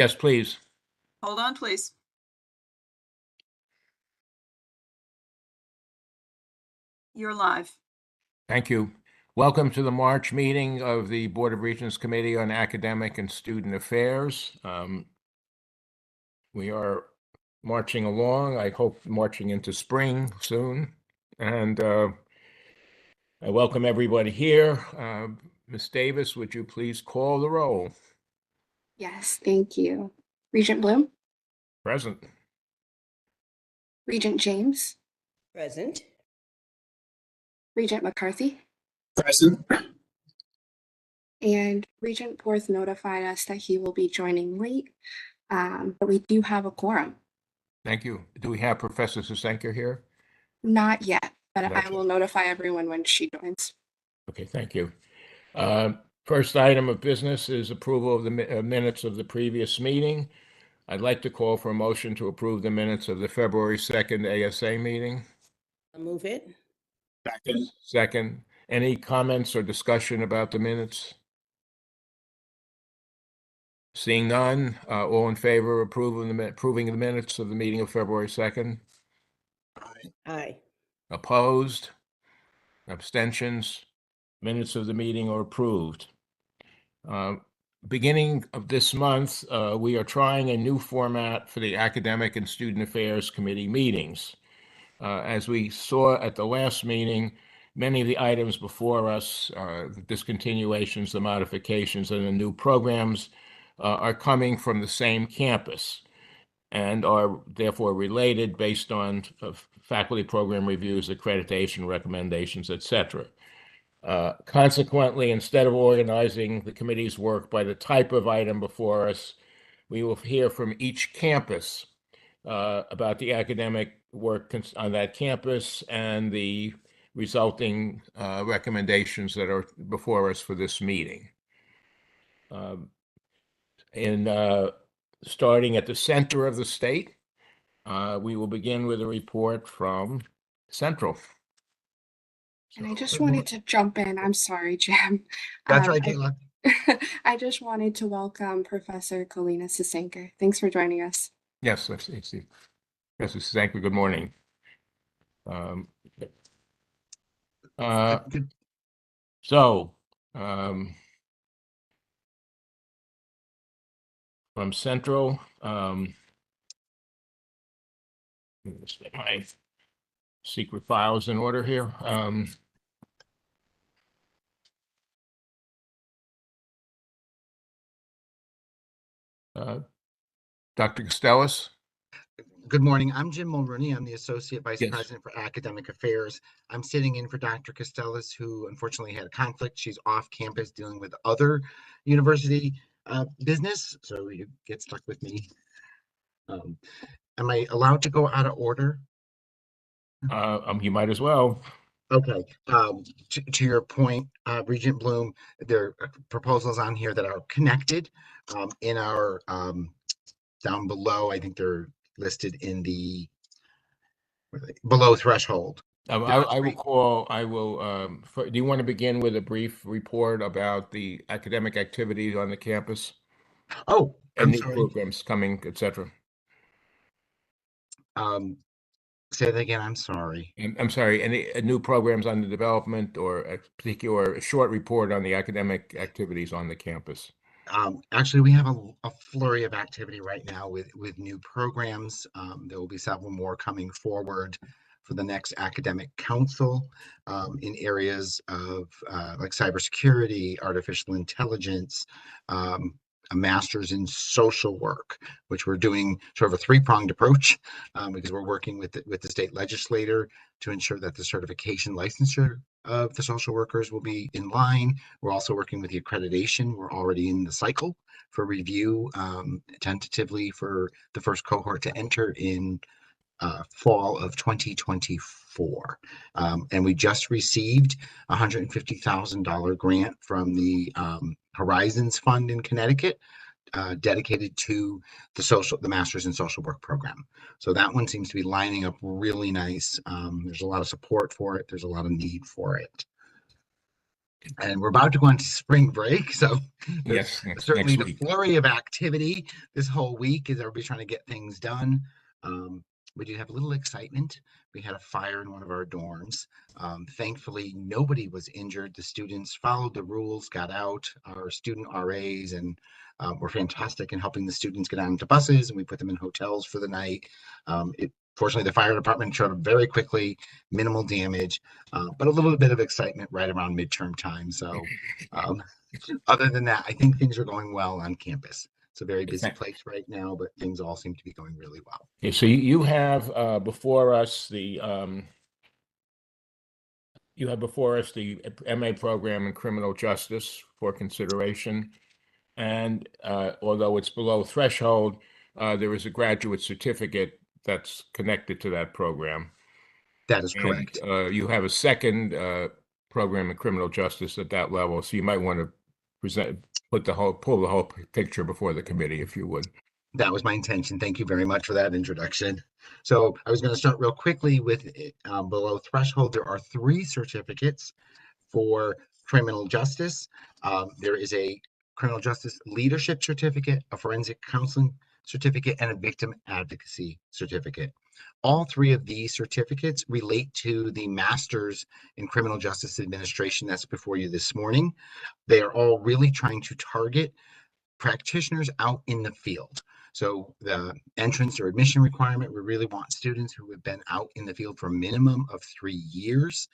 Yes, please. Hold on, please. You're live. Thank you. Welcome to the March meeting of the Board of Regents Committee on Academic and Student Affairs. We are marching along, I hope marching into spring soon. And I welcome everybody here. Ms. Davis, would you please call the roll? Yes, thank you. Regent Bloom, Present. Regent James, Present. Regent McCarthy, Present. and Regent Porth notified us that he will be joining late, but we do have a quorum. Thank you. Do we have Professor Susenka here? Not yet, but Not I yet. will notify everyone when she joins. Okay, thank you. First item of business is approval of the minutes of the previous meeting. I'd like to call for a motion to approve the minutes of the February 2nd ASA meeting. I'll move it. Second. Second, any comments or discussion about the minutes? Seeing none, all in favor of approving the minutes of the meeting of February 2nd? Aye. Opposed? Abstentions? Minutes of the meeting are approved. Beginning of this month, we are trying a new format for the Academic and Student Affairs Committee meetings. As we saw at the last meeting, many of the items before us, the discontinuations, the modifications, and the new programs are coming from the same campus and are therefore related based on faculty program reviews, accreditation recommendations, etc. Consequently, instead of organizing the committee's work by the type of item before us, we will hear from each campus about the academic work on that campus and the resulting recommendations that are before us for this meeting. Starting at the center of the state, we will begin with a report from Central. And I just wanted to jump in. I'm sorry, Jim. That's right, Kayla. I just wanted to welcome Professor Kalina Susenka. Thanks for joining us. Yes, it's Professor Susenka, good morning. From Central, let's get my secret files in order here. Dr. Costellas. Good morning. I'm Jim Mulrooney. I'm the Associate Vice Yes. President for Academic Affairs. I'm sitting in for Dr. Costellas, who unfortunately had a conflict. She's off campus dealing with other university business, so you get stuck with me. Am I allowed to go out of order? You might as well. Okay. To your point, Regent Bloom, there are proposals on here that are connected in our down below. I think they're listed in the below threshold. I will. Do you want to begin with a brief report about the academic activities on the campus? Oh, and new programs coming, etc. Say that again. I'm sorry. I'm sorry. Any new programs under development or a particular short report on the academic activities on the campus? Actually, we have a flurry of activity right now with new programs. There will be several more coming forward for the next academic council in areas of like cybersecurity, artificial intelligence, a master's in social work, which we're doing sort of a three-pronged approach because we're working with the state legislator to ensure that the certification licensure of the social workers will be in line. We're also working with the accreditation. We're already in the cycle for review, tentatively for the first cohort to enter in fall of 2024. And we just received a $150,000 grant from the Horizons Fund in Connecticut, dedicated to the Masters in Social Work program. So that one seems to be lining up really nice. There's a lot of support for it. There's a lot of need for it. And we're about to go into spring break, so there's Yes, next certainly the week. flurry of activity this whole week as everybody's trying to get things done. We did have a little excitement. We had a fire in one of our dorms. Thankfully, nobody was injured. The students followed the rules, got out. Our student RAs and were fantastic in helping the students get onto buses, and we put them in hotels for the night. Fortunately, the fire department showed up very quickly, minimal damage, but a little bit of excitement right around midterm time. So, um, other than that, I think things are going well on campus. It's a very busy place right now, but things all seem to be going really well. Okay, so you have before us the MA program in criminal justice for consideration. And although it's below threshold, there is a graduate certificate that's connected to that program. That is And correct. you have a second program in criminal justice at that level, so you might want to pull the whole picture before the committee, if you would. That was my intention. Thank you very much for that introduction. So I was going to start real quickly with below threshold. There are 3 certificates for criminal justice. There is a criminal justice leadership certificate, a forensic counseling certificate, and a victim advocacy certificate. All 3 of these certificates relate to the Masters in Criminal Justice Administration that's before you this morning. They are all really trying to target practitioners out in the field. So the entrance or admission requirement, we really want students who have been out in the field for a minimum of 3 years.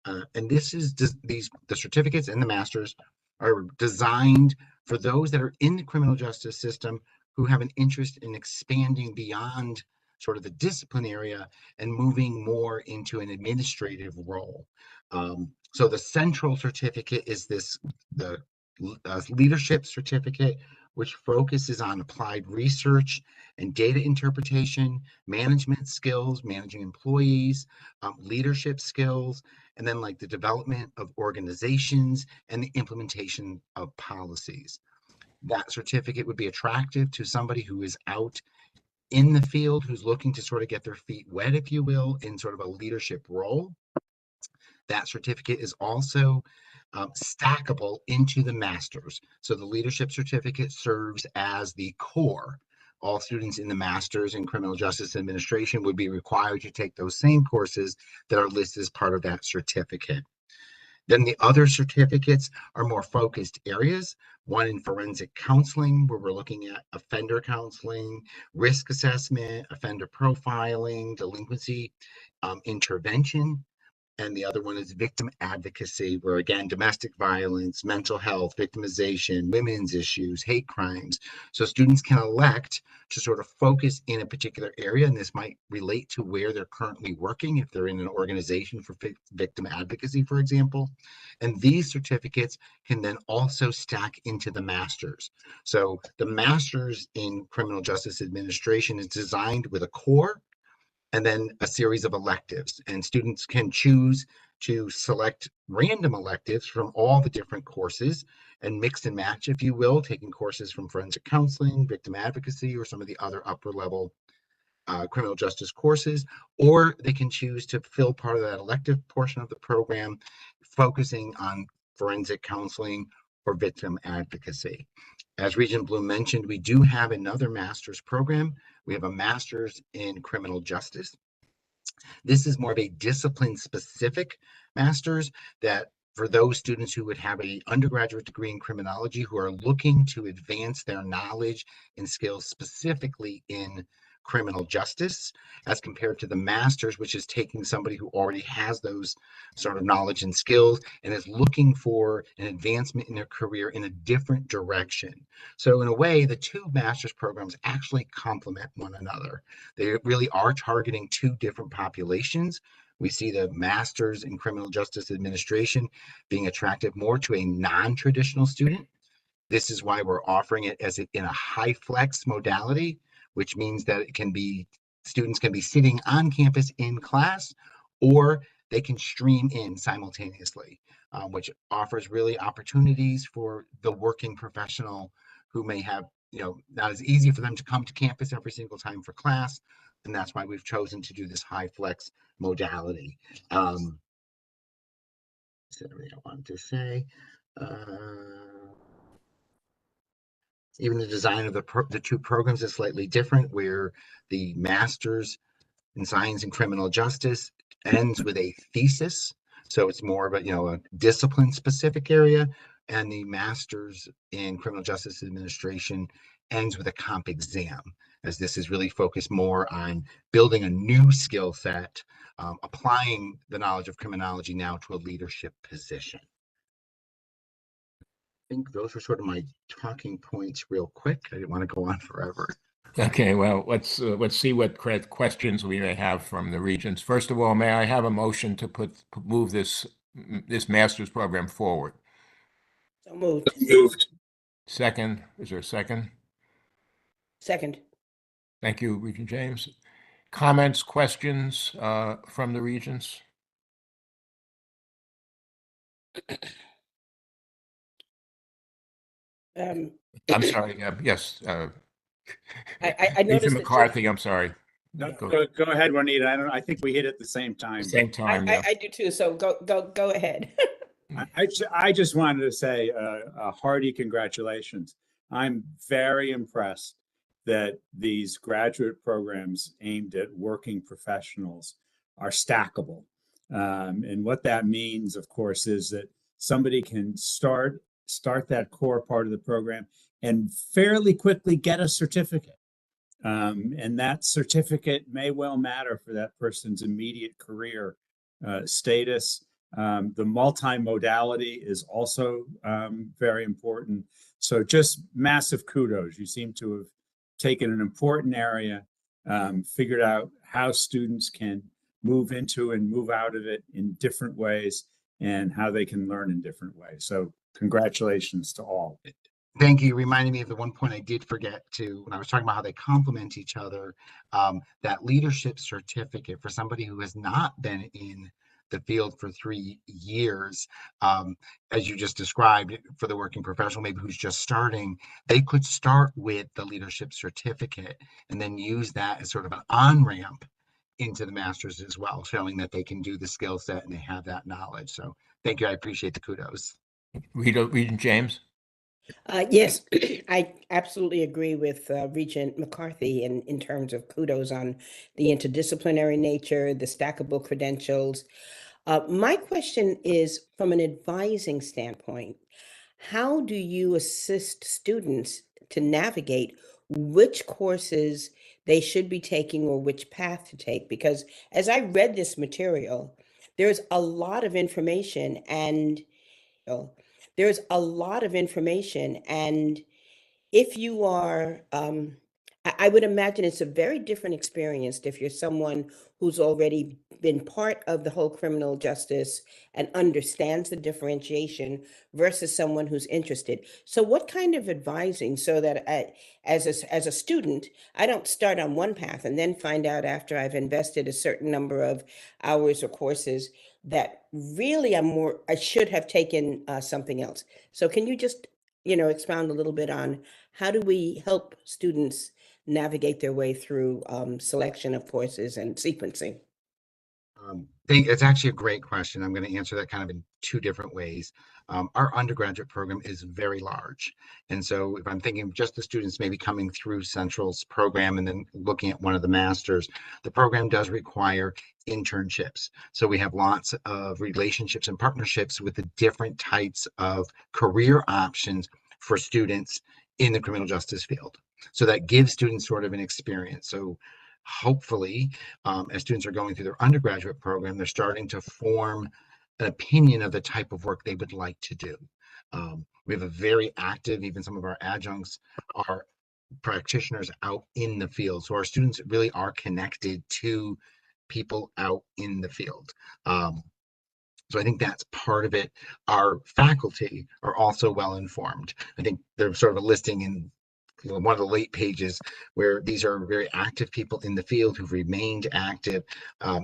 And this is the certificates and the masters are designed for those that are in the criminal justice system who have an interest in expanding beyond sort of the discipline area and moving more into an administrative role. So the central certificate is the leadership certificate, which focuses on applied research and data interpretation, management skills, managing employees, leadership skills, and then like the development of organizations and the implementation of policies. That certificate would be attractive to somebody who is out in the field, who's looking to sort of get their feet wet, if you will, in sort of a leadership role. That certificate is also stackable into the master's. So the leadership certificate serves as the core. All students in the master's in criminal justice administration would be required to take those same courses that are listed as part of that certificate. Then the other certificates are more focused areas. One in forensic counseling, where we're looking at offender counseling, risk assessment, offender profiling, delinquency intervention. And the other one is victim advocacy, where again, domestic violence, mental health, victimization, women's issues, hate crimes. So students can elect to sort of focus in a particular area, and this might relate to where they're currently working if they're in an organization for victim advocacy, for example. And these certificates can then also stack into the master's. So the master's in criminal justice administration is designed with a core and then a series of electives. And students can choose to select random electives from all the different courses and mix and match, if you will, taking courses from forensic counseling, victim advocacy, or some of the other upper level criminal justice courses, or they can choose to fill part of that elective portion of the program, focusing on forensic counseling or victim advocacy. As Regent Bloom mentioned, we do have another master's program. We have a master's in criminal justice. This is more of a discipline specific master's that for those students who would have an undergraduate degree in criminology who are looking to advance their knowledge and skills specifically in criminal justice, as compared to the master's, which is taking somebody who already has those sort of knowledge and skills and is looking for an advancement in their career in a different direction. So in a way, the 2 master's programs actually complement one another. They really are targeting 2 different populations. We see the master's in criminal justice administration being attractive more to a non-traditional student. This is why we're offering it as in a high flex modality, which means that it can be students can be sitting on campus in class, or they can stream in simultaneously, which offers really opportunities for the working professional who may have, not as easy for them to come to campus every single time for class. And that's why we've chosen to do this high flex modality. That's everything I wanted to say. Uh, Even the design of the two programs is slightly different, where the master's in science and criminal justice ends with a thesis. So it's more of a discipline specific area. And the master's in criminal justice administration ends with a comp exam, as this is really focused more on building a new skill set, applying the knowledge of criminology now to a leadership position. I think those were sort of my talking points real quick. I didn't want to go on forever. Okay, well, let's see what questions we may have from the regions. First of all, may I have a motion to move this master's program forward? So moved. Second, is there a second? Second. Thank you, Regent James. Comments, questions from the regions? I'm sorry. Yes. I noticed Nathan that McCarthy, I'm sorry. No, Go go ahead, Juanita. I think we hit at the same time. Same time, yeah. I do too. So go ahead. I just wanted to say a hearty congratulations. I'm very impressed that these graduate programs aimed at working professionals are stackable. And what that means, of course, is that somebody can start that core part of the program and fairly quickly get a certificate. And that certificate may well matter for that person's immediate career status. The multimodality is also very important. So just massive kudos. You seem to have taken an important area, figured out how students can move into and move out of it in different ways, and how they can learn in different ways. So congratulations to all. Thank you. Reminding me of the one point I did forget to, when I was talking about how they complement each other, that leadership certificate for somebody who has not been in the field for 3 years, as you just described, for the working professional, maybe who's just starting, they could start with the leadership certificate and then use that as sort of an on-ramp into the master's as well, showing that they can do the skill set and they have that knowledge. So thank you. I appreciate the kudos. Regent James? Yes, I absolutely agree with Regent McCarthy in terms of kudos on the interdisciplinary nature, the stackable credentials. My question is, from an advising standpoint, how do you assist students to navigate which courses they should be taking or which path to take? Because as I read this material, there's a lot of information and there's a lot of information. And if you are, I would imagine it's a very different experience if you're someone who's already been part of the whole criminal justice and understands the differentiation versus someone who's interested. So what kind of advising, so that as a student, I don't start on one path and then find out after I've invested a certain number of hours or courses that really I should have taken something else. So can you just, expound a little bit on how do we help students navigate their way through selection of courses and sequencing? It's actually a great question. I'm going to answer that kind of in two different ways. Our undergraduate program is very large. And so if I'm thinking of just the students maybe coming through Central's program and then looking at one of the masters, the program does require internships. So we have lots of relationships and partnerships with the different types of career options for students in the criminal justice field. So that gives students sort of an experience. So hopefully, as students are going through their undergraduate program, they're starting to form an opinion of the type of work they would like to do. We have a very active, even some of our adjuncts are practitioners out in the field. So our students really are connected to people out in the field. So I think that's part of it. Our faculty are also well informed. I think there's sort of a listing in one of the late pages where these are very active people in the field who've remained active.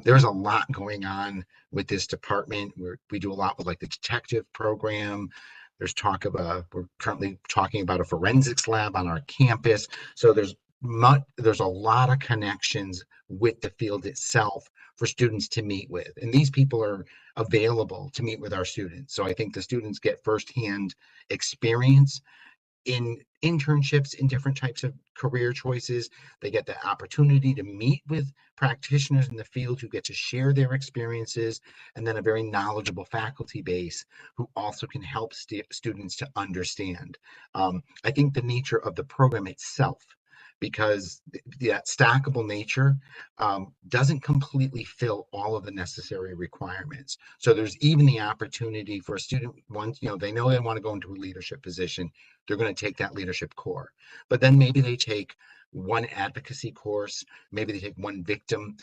There's a lot going on with this department. We do a lot with like the detective program. There's talk of we're currently talking about a forensics lab on our campus. So there's there's a lot of connections with the field itself for students to meet with. And these people are available to meet with our students. So I think the students get firsthand experience in internships in different types of career choices. They get the opportunity to meet with practitioners in the field who get to share their experiences, and then a very knowledgeable faculty base who also can help students to understand. I think the nature of the program itself, because that stackable nature doesn't completely fill all of the necessary requirements. So there's even the opportunity for a student, once they know they want to go into a leadership position, they're going to take that leadership core. But then maybe they take one advocacy course, maybe they take one victim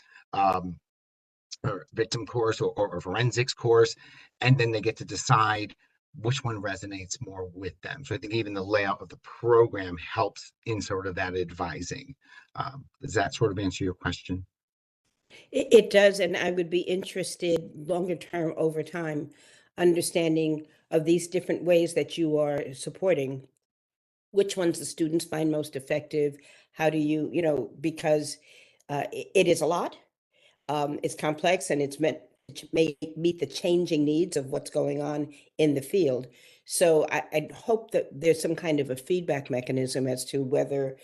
course or forensics course, and then they get to decide which one resonates more with them. So I think even the layout of the program helps in sort of that advising. Does that sort of answer your question? It does, and I would be interested longer term, over time, understanding of these different ways that you are supporting, which ones the students find most effective. How do you, because it is a lot. It's complex, and it's meant to meet the changing needs of what's going on in the field. So I'd hope that there's some kind of a feedback mechanism as to whether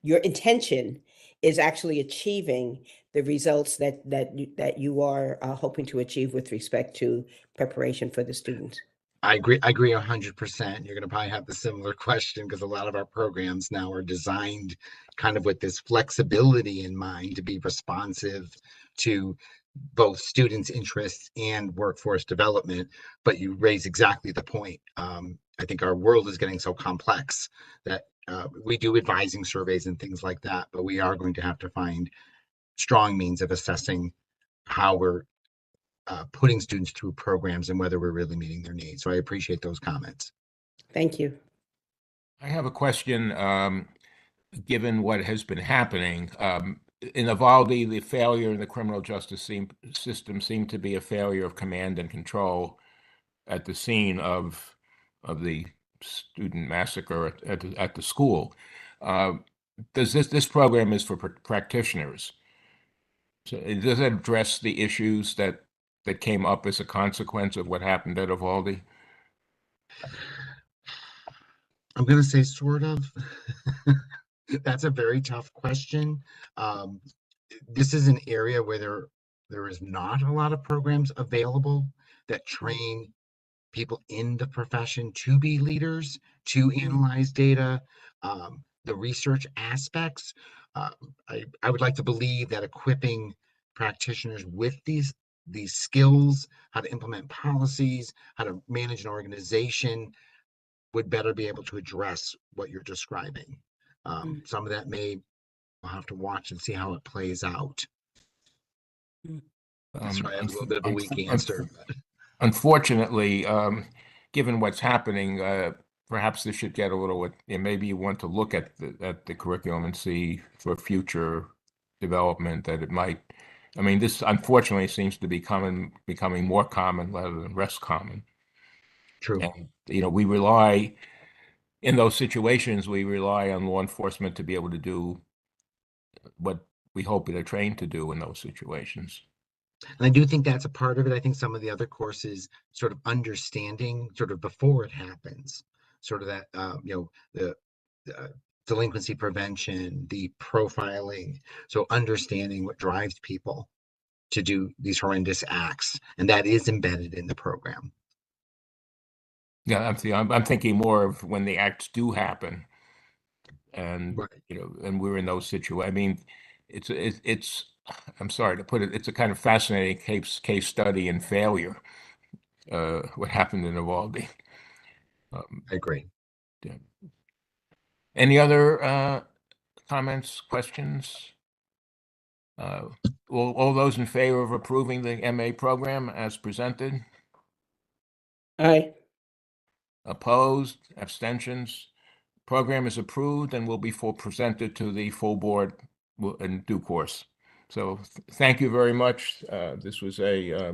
your intention is actually achieving the results that you are hoping to achieve with respect to preparation for the students. I agree 100%. You're going to probably have the similar question because a lot of our programs now are designed kind of with this flexibility in mind to be responsive to both students' interests and workforce development. But you raise exactly the point. I think our world is getting so complex that we do advising surveys and things like that, but we are going to have to find strong means of assessing how we're putting students through programs and whether we're really meeting their needs. So I appreciate those comments. Thank you. I have a question, given what has been happening. In Uvalde, the failure in the criminal justice system seemed to be a failure of command and control at the scene of the student massacre at the school. This program is for practitioners. So does it address the issues that came up as a consequence of what happened at Uvalde? I'm going to say sort of. That's a very tough question. This is an area where there is not a lot of programs available that train people in the profession to be leaders, to analyze data, the research aspects. I would like to believe that equipping practitioners with these skills, how to implement policies, how to manage an organization, would better be able to address what you're describing. Some of that we'll have to watch and see how it plays out. That's right. I have a little bit of a weak answer. Unfortunately, given what's happening, perhaps this should get a little. Maybe you want to look at the curriculum and see for future development that it might. I mean, this unfortunately seems to be becoming more common rather than less common. True. And we rely in those situations. We rely on law enforcement to be able to do what we hope they're trained to do in those situations. And I do think that's a part of it. I think some of the other courses sort of understanding sort of before it happens, sort of that, the delinquency prevention, the profiling. So understanding what drives people to do these horrendous acts, and that is embedded in the program. Yeah, I'm thinking more of when the acts do happen, and Right. and we're in those situations. I mean, it's I'm sorry to put it, it's a kind of fascinating case study in failure. What happened in Uvalde. I agree. Yeah. Any other comments, questions? All those in favor of approving the MA program as presented? Aye. Opposed? Abstentions? Program is approved and will be presented to the full board in due course. So thank you very much. This was a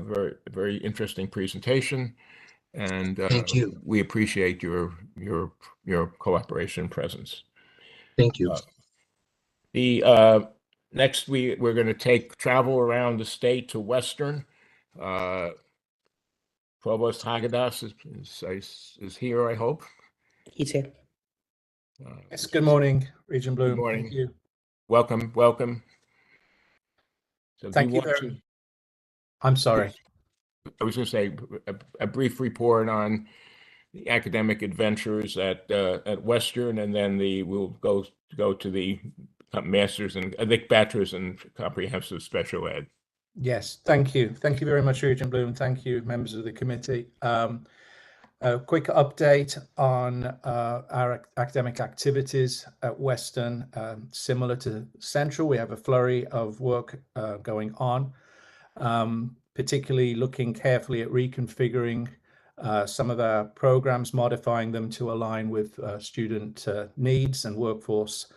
very interesting presentation, and Thank you. we appreciate your cooperation and presence. Thank you. The next we're going to travel around the state to Western. Provost Haggadas is here, I hope. He's here. Yes, good morning, Regent Bloom. morning. Thank you. Welcome. So Thank you very I'm sorry. I was going to say a brief report on the academic adventures at Western, and then we'll go to the masters and the bachelor's in comprehensive special ed. Yes, thank you. Thank you very much, Regent Bloom. Thank you, members of the committee. A quick update on our academic activities at Western. Similar to Central, we have a flurry of work going on, particularly looking carefully at reconfiguring some of our programs, modifying them to align with student needs and workforce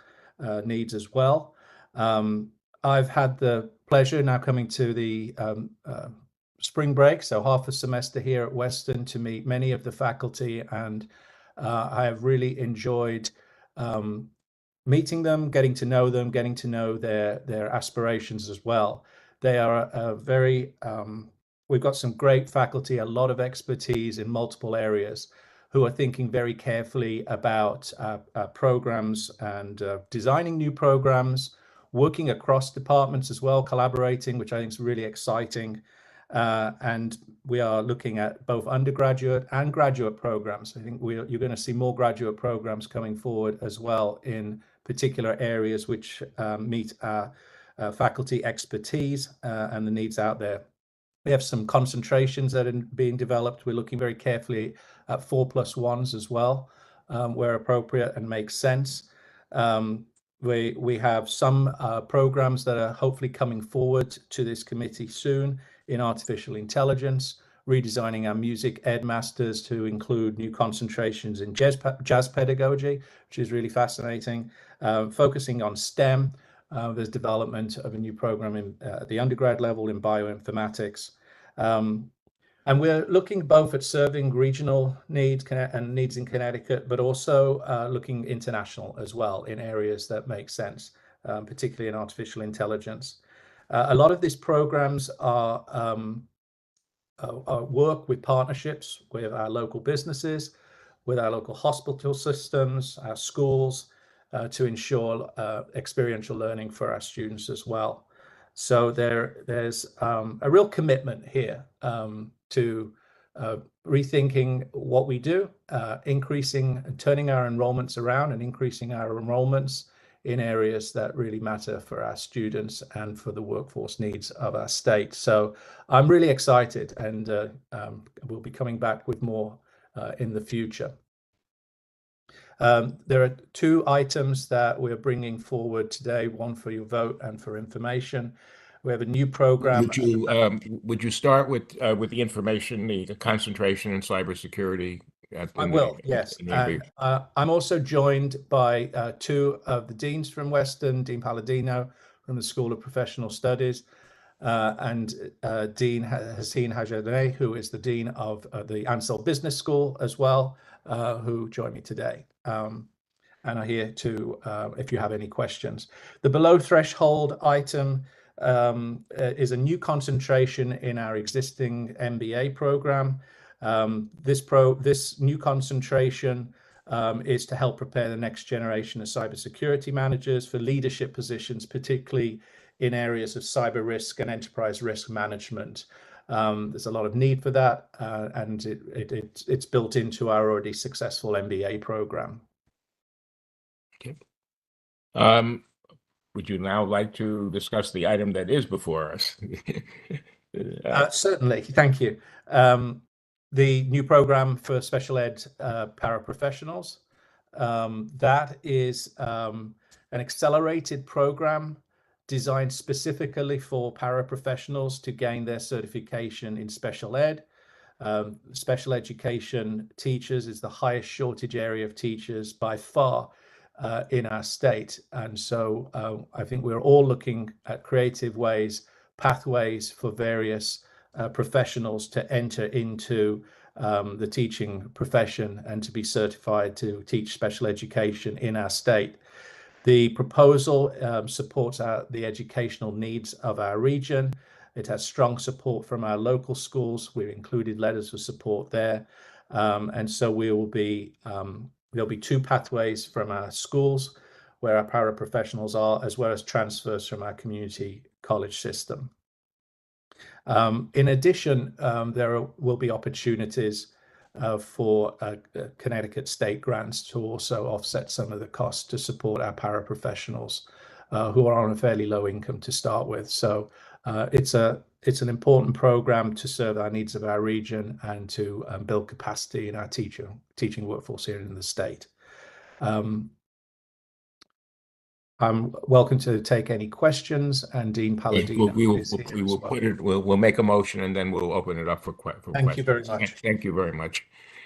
needs as well. I've had the pleasure now coming to the spring break, so half a semester here at Western, to meet many of the faculty, and I have really enjoyed meeting them, getting to know them, getting to know their aspirations as well. They are we've got some great faculty, a lot of expertise in multiple areas, who are thinking very carefully about programs and designing new programs, working across departments as well, collaborating, which I think is really exciting. And we are looking at both undergraduate and graduate programs. I think you're going to see more graduate programs coming forward as well in particular areas which meet our faculty expertise and the needs out there. We have some concentrations that are being developed. We're looking very carefully at 4+1s as well, where appropriate and makes sense. We have some programs that are hopefully coming forward to this committee soon in artificial intelligence, redesigning our music ed masters to include new concentrations in jazz pedagogy, which is really fascinating, focusing on STEM. There's development of a new program at the undergrad level in bioinformatics. And we're looking both at serving regional needs and needs in Connecticut, but also looking international as well in areas that make sense, particularly in artificial intelligence. A lot of these programs are work with partnerships with our local businesses, with our local hospital systems, our schools, to ensure experiential learning for our students as well. So there's a real commitment here to rethinking what we do, increasing and turning our enrollments around and increasing our enrollments in areas that really matter for our students and for the workforce needs of our state. So I'm really excited, and we'll be coming back with more in the future. There are two items that we're bringing forward today, one for your vote and for information. We have a new program. Would you start with the information, the concentration in cybersecurity? I will, yes. And, I'm also joined by two of the deans from Western, Dean Palladino from the School of Professional Studies, and Dean Hassine Hajadeh, who is the dean of the Ansel Business School as well, who joined me today. And are here to, if you have any questions. The below threshold item is a new concentration in our existing MBA program. This new concentration is to help prepare the next generation of cybersecurity managers for leadership positions, particularly in areas of cyber risk and enterprise risk management. There's a lot of need for that, and it's built into our already successful MBA program. Okay. Would you now like to discuss the item that is before us? Certainly, thank you. The new program for special ed paraprofessionals. That is an accelerated program designed specifically for paraprofessionals to gain their certification in special ed. Special education teachers is the highest shortage area of teachers by far in our state. And so I think we're all looking at creative ways, pathways for various professionals to enter into the teaching profession and to be certified to teach special education in our state. The proposal supports the educational needs of our region. It has strong support from our local schools. We've included letters of support there. And so we will be, there'll be 2 pathways from our schools where our paraprofessionals are, as well as transfers from our community college system. In addition, there will be opportunities for Connecticut state grants to also offset some of the costs to support our paraprofessionals who are on a fairly low income to start with. So it's an important program to serve our needs of our region and to build capacity in our teaching workforce here in the state. I'm welcome to take any questions, and Dean Palladino is here We as will well. put it. We'll make a motion, and then we'll open it up for questions. Thank you very much. Thank you very much.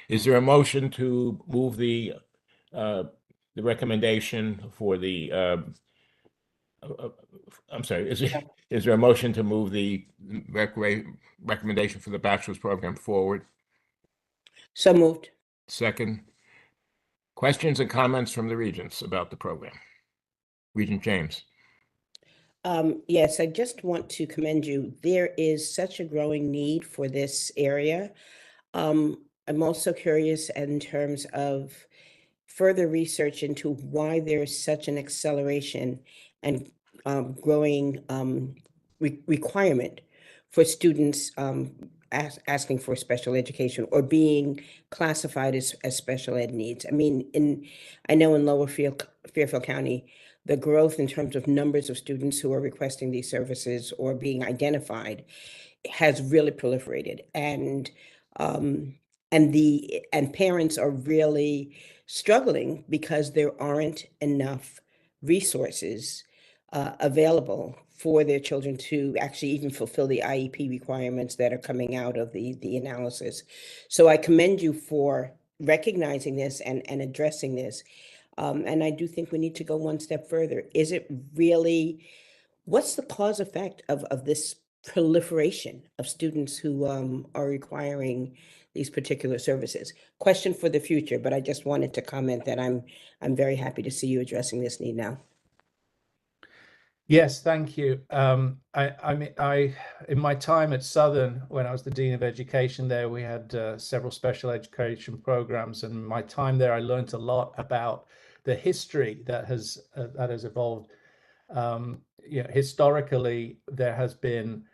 Is there a motion to move the recommendation for the? I'm sorry. Is there a motion to move the recommendation for the bachelor's program forward? So moved. Second. Questions and comments from the regents about the program. Regent James. Yes, I just want to commend you. There is such a growing need for this area. I'm also curious in terms of further research into why there's such an acceleration and growing requirement for students asking for special education or being classified as special ed needs. I mean, I know in Lower Fairfield County, the growth in terms of numbers of students who are requesting these services or being identified has really proliferated, and parents are really struggling because there aren't enough resources available for their children to actually even fulfill the IEP requirements that are coming out of the analysis. So I commend you for recognizing this and addressing this. And I do think we need to go one step further. Is it really, what's the cause effect of this proliferation of students who are requiring these particular services? Question for the future, but I just wanted to comment that I'm very happy to see you addressing this need now. Yes, thank you. I mean, in my time at Southern, when I was the Dean of Education there, we had several special education programs, and my time there, I learned a lot about the history that has evolved. Historically, there has been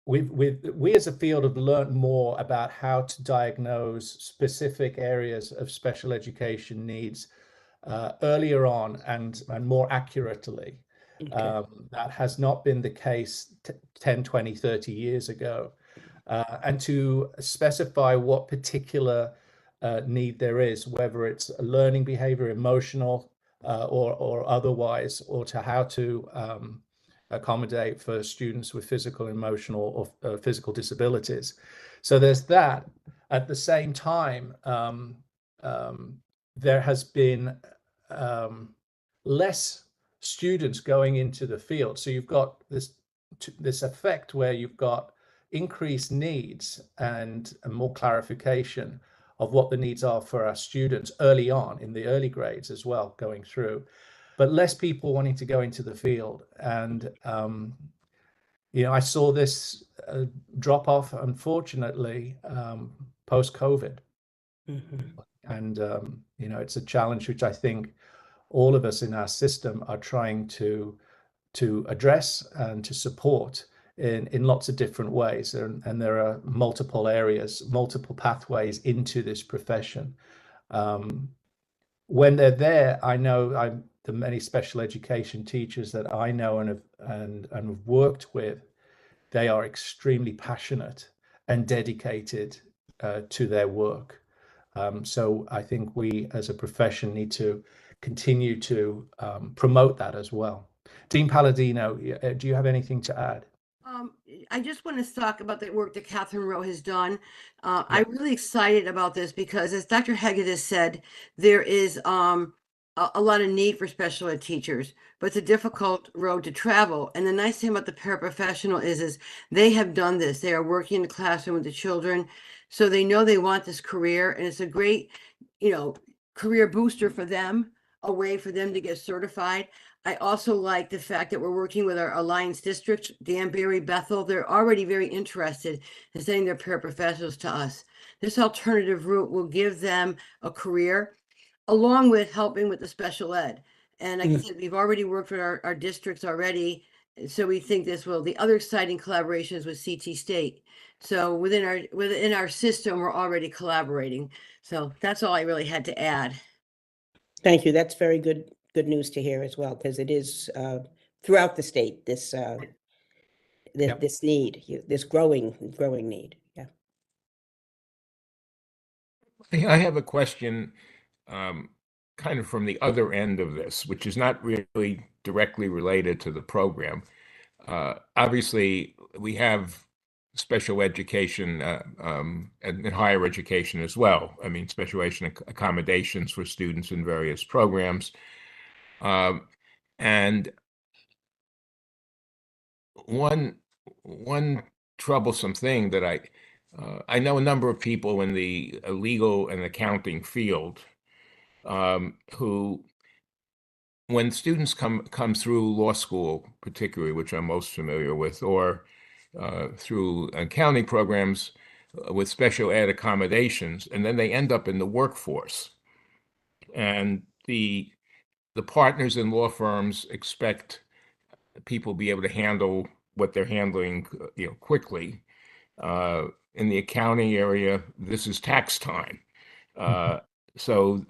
we as a field have learned more about how to diagnose specific areas of special education needs earlier on and more accurately. Okay. That has not been the case 10, 20, 30 years ago. And to specify what particular need there is, whether it's a learning behavior, emotional, or otherwise, or to how to accommodate for students with physical, emotional, or physical disabilities. So there's that. At the same time, there has been less students going into the field. So you've got this effect where you've got increased needs and more clarification of what the needs are for our students early on in the early grades as well, going through, but less people wanting to go into the field. And I saw this drop off, unfortunately, post-COVID. Mm-hmm. And it's a challenge which I think all of us in our system are trying to address and to support in lots of different ways. And there are multiple areas, multiple pathways into this profession. When they're there, I know the many special education teachers that I know and have worked with, they are extremely passionate and dedicated to their work. So I think we as a profession need to continue to promote that as well. Dean Palladino, do you have anything to add? I just want to talk about the work that Catherine Rowe has done. I'm really excited about this because, as Dr. Haggett has said, there is a lot of need for special ed teachers, but it's a difficult road to travel. And the nice thing about the paraprofessional is they have done this. They are working in the classroom with the children, so they know they want this career, and it's a great, career booster for them. a way for them to get certified. I also like the fact that we're working with our Alliance districts, Danbury, Bethel. They're already very interested in sending their paraprofessionals to us. This alternative route will give them a career along with helping with the special ed. And like I said, we've already worked with our districts already. So we think this will, the other exciting collaborations with CT State. So within our system, we're already collaborating. So that's all I really had to add. Thank you. That's very good news to hear as well, because it is throughout the state, this this need, this growing need. Yeah. I have a question kind of from the other end of this, which is not really directly related to the program. Obviously, we have special education and higher education as well. I mean, special education accommodations for students in various programs. And one troublesome thing that I know a number of people in the legal and accounting field who, when students come through law school, particularly, which I'm most familiar with, or through accounting programs with special ed accommodations, and then they end up in the workforce, and the partners in law firms expect people be able to handle what they're handling, quickly. In the accounting area, this is tax time. So,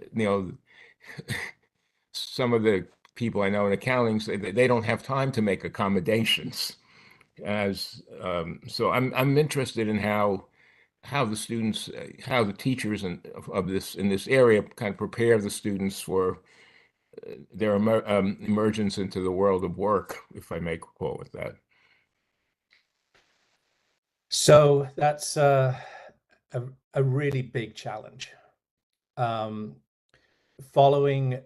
some of the people I know in accounting say that they don't have time to make accommodations. So I'm interested in how the students, how the teachers in this area kind of prepare the students for their emergence into the world of work, if I may call it that. So that's a really big challenge.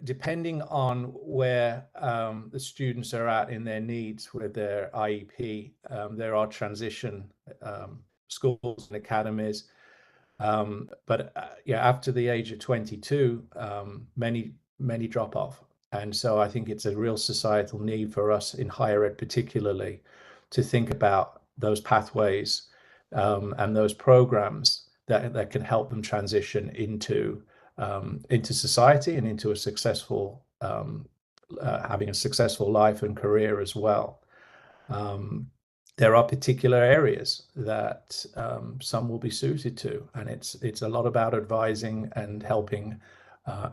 Depending on where the students are at in their needs with their IEP, there are transition schools and academies. But after the age of 22, many drop off. And so I think it's a real societal need for us in higher ed, particularly, to think about those pathways and those programs that can help them transition into society and into a successful, having a successful life and career as well. There are particular areas that some will be suited to, and it's a lot about advising and helping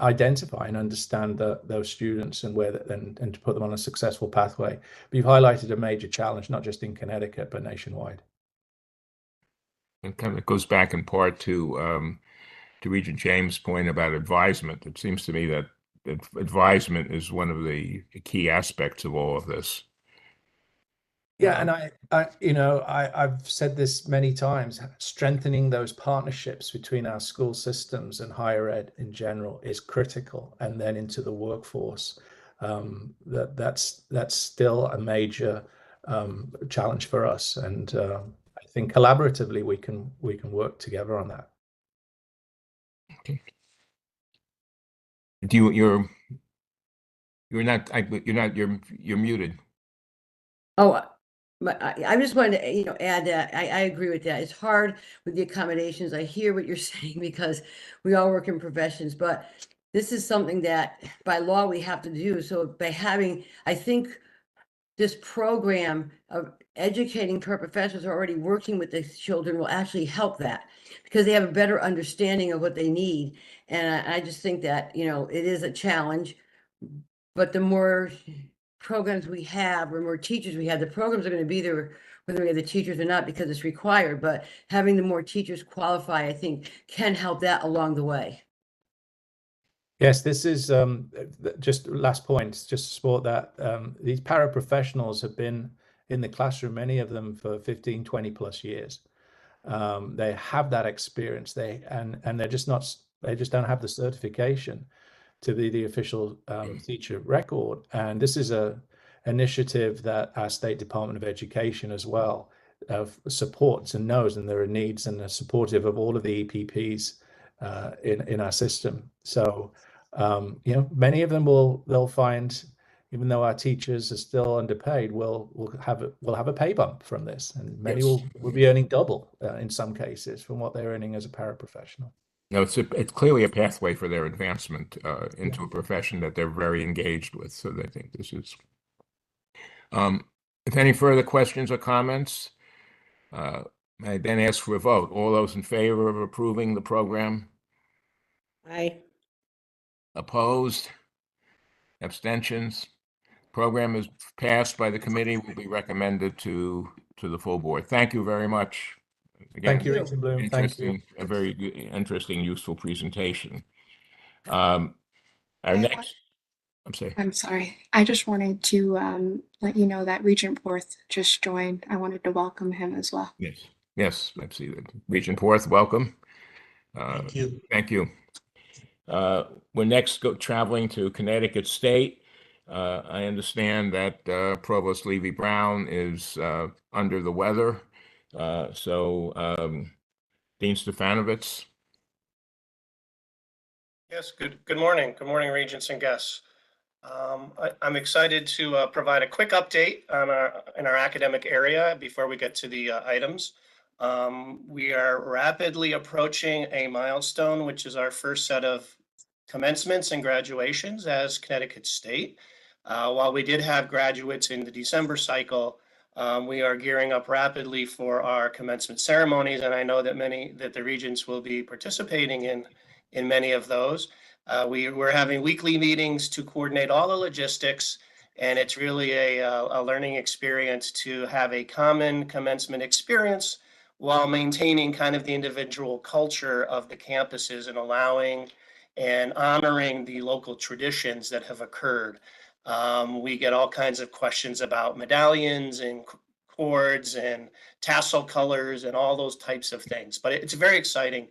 identify and understand those students and and to put them on a successful pathway. But you've highlighted a major challenge, not just in Connecticut, but nationwide. It kind of goes back in part to Regent James' point about advisement. It seems to me that advisement is one of the key aspects of all of this. Yeah, and I've said this many times, strengthening those partnerships between our school systems and higher ed in general is critical. And then into the workforce, that's still a major challenge for us. And I think collaboratively we can work together on that. Okay. You're muted. Oh, but I just wanted to, add that I agree with that. It's hard with the accommodations. I hear what you're saying because we all work in professions, but this is something that by law we have to do. So by having, I think this program of educating paraprofessionals who are already working with the children will actually help that because they have a better understanding of what they need. And I just think that, it is a challenge, but the more programs we have or more teachers we have, the programs are going to be there whether we have the teachers or not because it's required, but having the more teachers qualify, I think, can help that along the way. Yes, this is just last point, just to support that. These paraprofessionals have been in the classroom, many of them for 15, 20 plus years. They have that experience, and they just don't have the certification to be the official teacher record. And this is a initiative that our State Department of Education as well supports and knows, and there are needs and are supportive of all of the EPPs in our system. So Many of them they'll find, even though our teachers are still underpaid, we'll have a pay bump from this, and many Yes. will be earning double in some cases from what they're earning as a paraprofessional. No, it's clearly a pathway for their advancement into a profession that they're very engaged with. So I think this is. If any further questions or comments, I then ask for a vote. All those in favor of approving the program? Aye. Opposed? Abstentions? Program is passed by the committee, will be recommended to the full board. Thank you very much. Again, Thank you, Regent Bloom. Thank you. a very good, interesting, useful presentation. Our I- next, I'm sorry. I just wanted to let you know that Regent Porth just joined. I wanted to welcome him as well. Yes, I see that. Regent Porth, welcome. Thank you. Thank you. We're next traveling to Connecticut State. I understand that Provost Levy Brown is under the weather. Dean Stefanovich. Yes, good morning. Good morning, regents and guests. I'm excited to provide a quick update on in our academic area before we get to the items. We are rapidly approaching a milestone, which is our first set of commencements and graduations as Connecticut State. While we did have graduates in the December cycle, we are gearing up rapidly for our commencement ceremonies, and I know that the regents will be participating in many of those. We're having weekly meetings to coordinate all the logistics, and it's really a learning experience to have a common commencement experience while maintaining kind of the individual culture of the campuses and allowing and honoring the local traditions that have occurred. We get all kinds of questions about medallions and cords and tassel colors and all those types of things, but it's very exciting.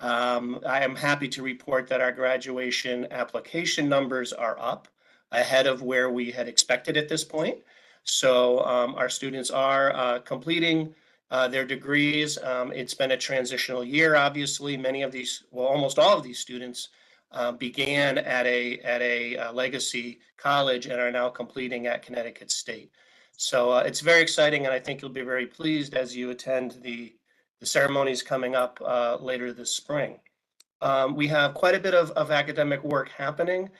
I am happy to report that our graduation application numbers are up ahead of where we had expected at this point. So our students are completing their degrees. It's been a transitional year, obviously. Many of these, well, almost all of these students began at a legacy college and are now completing at Connecticut State. So it's very exciting, and I think you'll be very pleased as you attend the ceremonies coming up later this spring. We have quite a bit of academic work happening.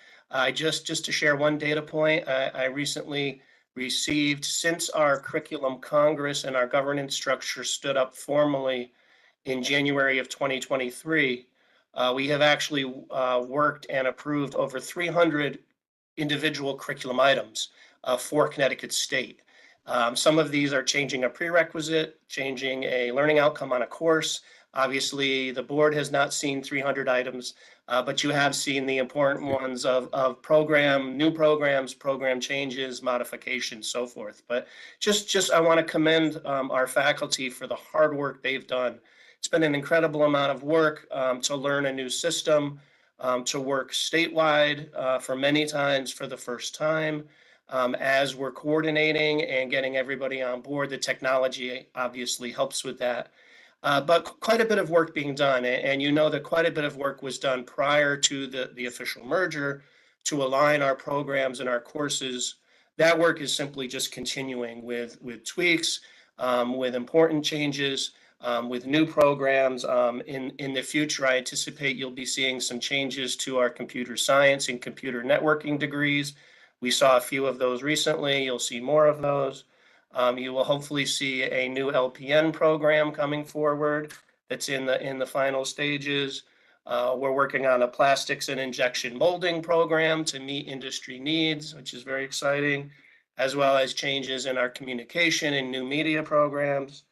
Just to share one data point, I recently received, since our curriculum congress and our governance structure stood up formally in January of 2023, we have actually worked and approved over 300 individual curriculum items for Connecticut State. Some of these are changing a prerequisite, changing a learning outcome on a course. Obviously, the board has not seen 300 items, but you have seen the important ones of new programs, program changes, modifications, so forth. But just I want to commend our faculty for the hard work they've done. It's been an incredible amount of work to learn a new system, to work statewide for many times for the first time. As we're coordinating and getting everybody on board, the technology obviously helps with that. But quite a bit of work being done, and you know that quite a bit of work was done prior to the official merger to align our programs and our courses. That work is simply just continuing with tweaks, with important changes, with new programs. In the future, I anticipate you'll be seeing some changes to our computer science and computer networking degrees. We saw a few of those recently. You'll see more of those. You will hopefully see a new LPN program coming forward that's in the final stages. We're working on a plastics and injection molding program to meet industry needs, which is very exciting, as well as changes in our communication and new media programs.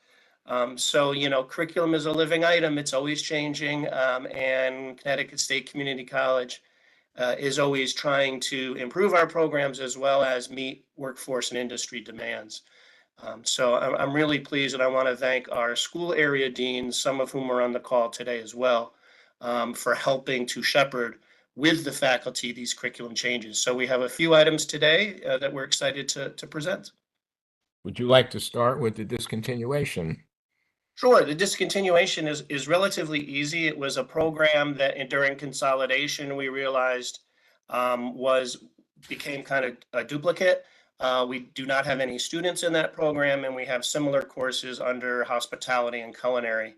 So, you know, curriculum is a living item. It's always changing, and Connecticut State Community College is always trying to improve our programs as well as meet workforce and industry demands. So I'm really pleased, and I want to thank our school area deans, some of whom are on the call today as well, for helping to shepherd with the faculty these curriculum changes. So we have a few items today that we're excited to present. Would you like to start with the discontinuation? Sure. The discontinuation is relatively easy. It was a program that during consolidation, we realized became kind of a duplicate. We do not have any students in that program, and we have similar courses under hospitality and culinary.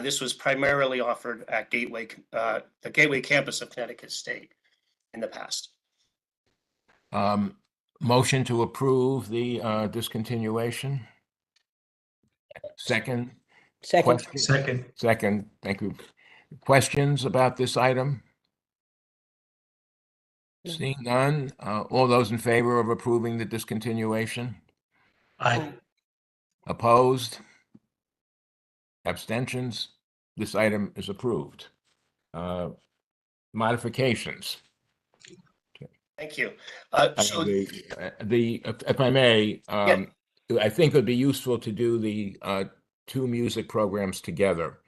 This was primarily offered at the Gateway campus of Connecticut State in the past. Motion to approve the discontinuation. Second. Second. Question? Second. Thank you. Questions about this item? Seeing none, all those in favor of approving the discontinuation? Aye. Opposed? Abstentions? This item is approved. Modifications. Thank you. So if I may, I think it would be useful to do the two music programs together.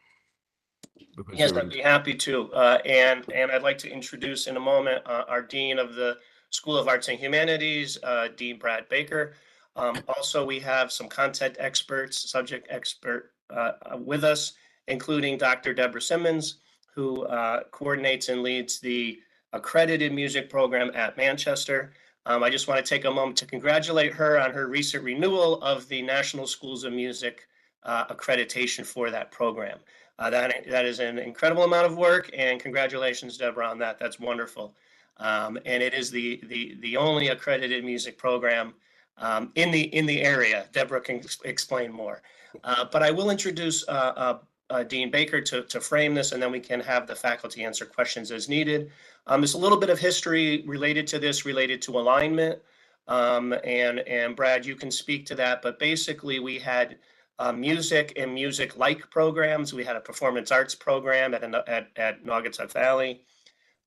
Yes, I'd be happy to. And I'd like to introduce in a moment our Dean of the School of Arts and Humanities, Dean Brad Baker. Also, we have some content experts, subject expert with us, including Dr. Deborah Simmons, who coordinates and leads the accredited music program at Manchester. I just want to take a moment to congratulate her on her recent renewal of the National Schools of Music accreditation for that program. That is an incredible amount of work, and congratulations, Deborah, on that. That's wonderful. And it is the only accredited music program in the area. Deborah can explain more. But I will introduce Dean Baker to frame this, and then we can have the faculty answer questions as needed. There's a little bit of history related to this, related to alignment. And Brad, you can speak to that. But basically, we had music and music-like programs. We had a performance arts program at Naugatuck Valley.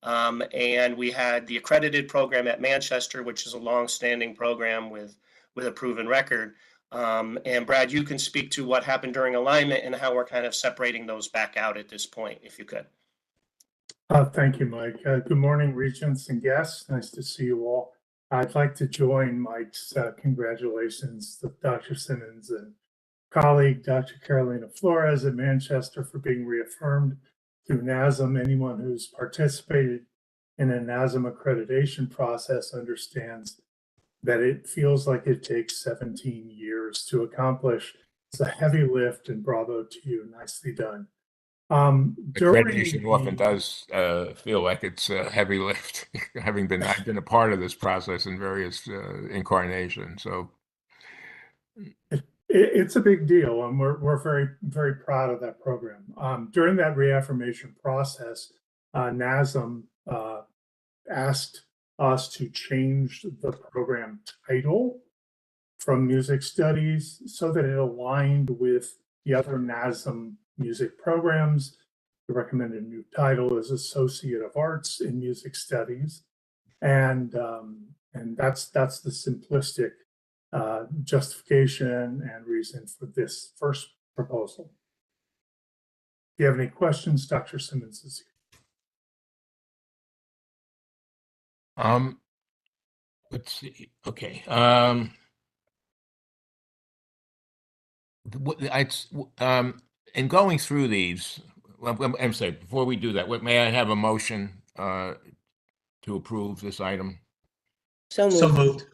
And we had the accredited program at Manchester, which is a long-standing program with a proven record. And Brad, you can speak to what happened during alignment and how we're kind of separating those back out at this point, if you could. Thank you, Mike. Good morning, regents and guests. Nice to see you all. I'd like to join Mike's congratulations to Dr. Simmons and colleague, Dr. Carolina Flores at Manchester, for being reaffirmed through NASM. Anyone who's participated in a NASM accreditation process understands that it feels like it takes 17 years to accomplish. It's a heavy lift, and bravo to you. Nicely done. Accreditation often does feel like it's a heavy lift, I've been a part of this process in various incarnations. So it's a big deal, and we're very, very proud of that program. During that reaffirmation process, NASM asked us to change the program title from music studies so that it aligned with the other NASM music programs. The recommended new title is Associate of Arts in Music Studies, and that's the simplistic justification and reason for this first proposal. If you have any questions, Dr. Simmons is here. Let's see. Okay. In going through these, I'm sorry, before we do that, may I have a motion to approve this item? So moved.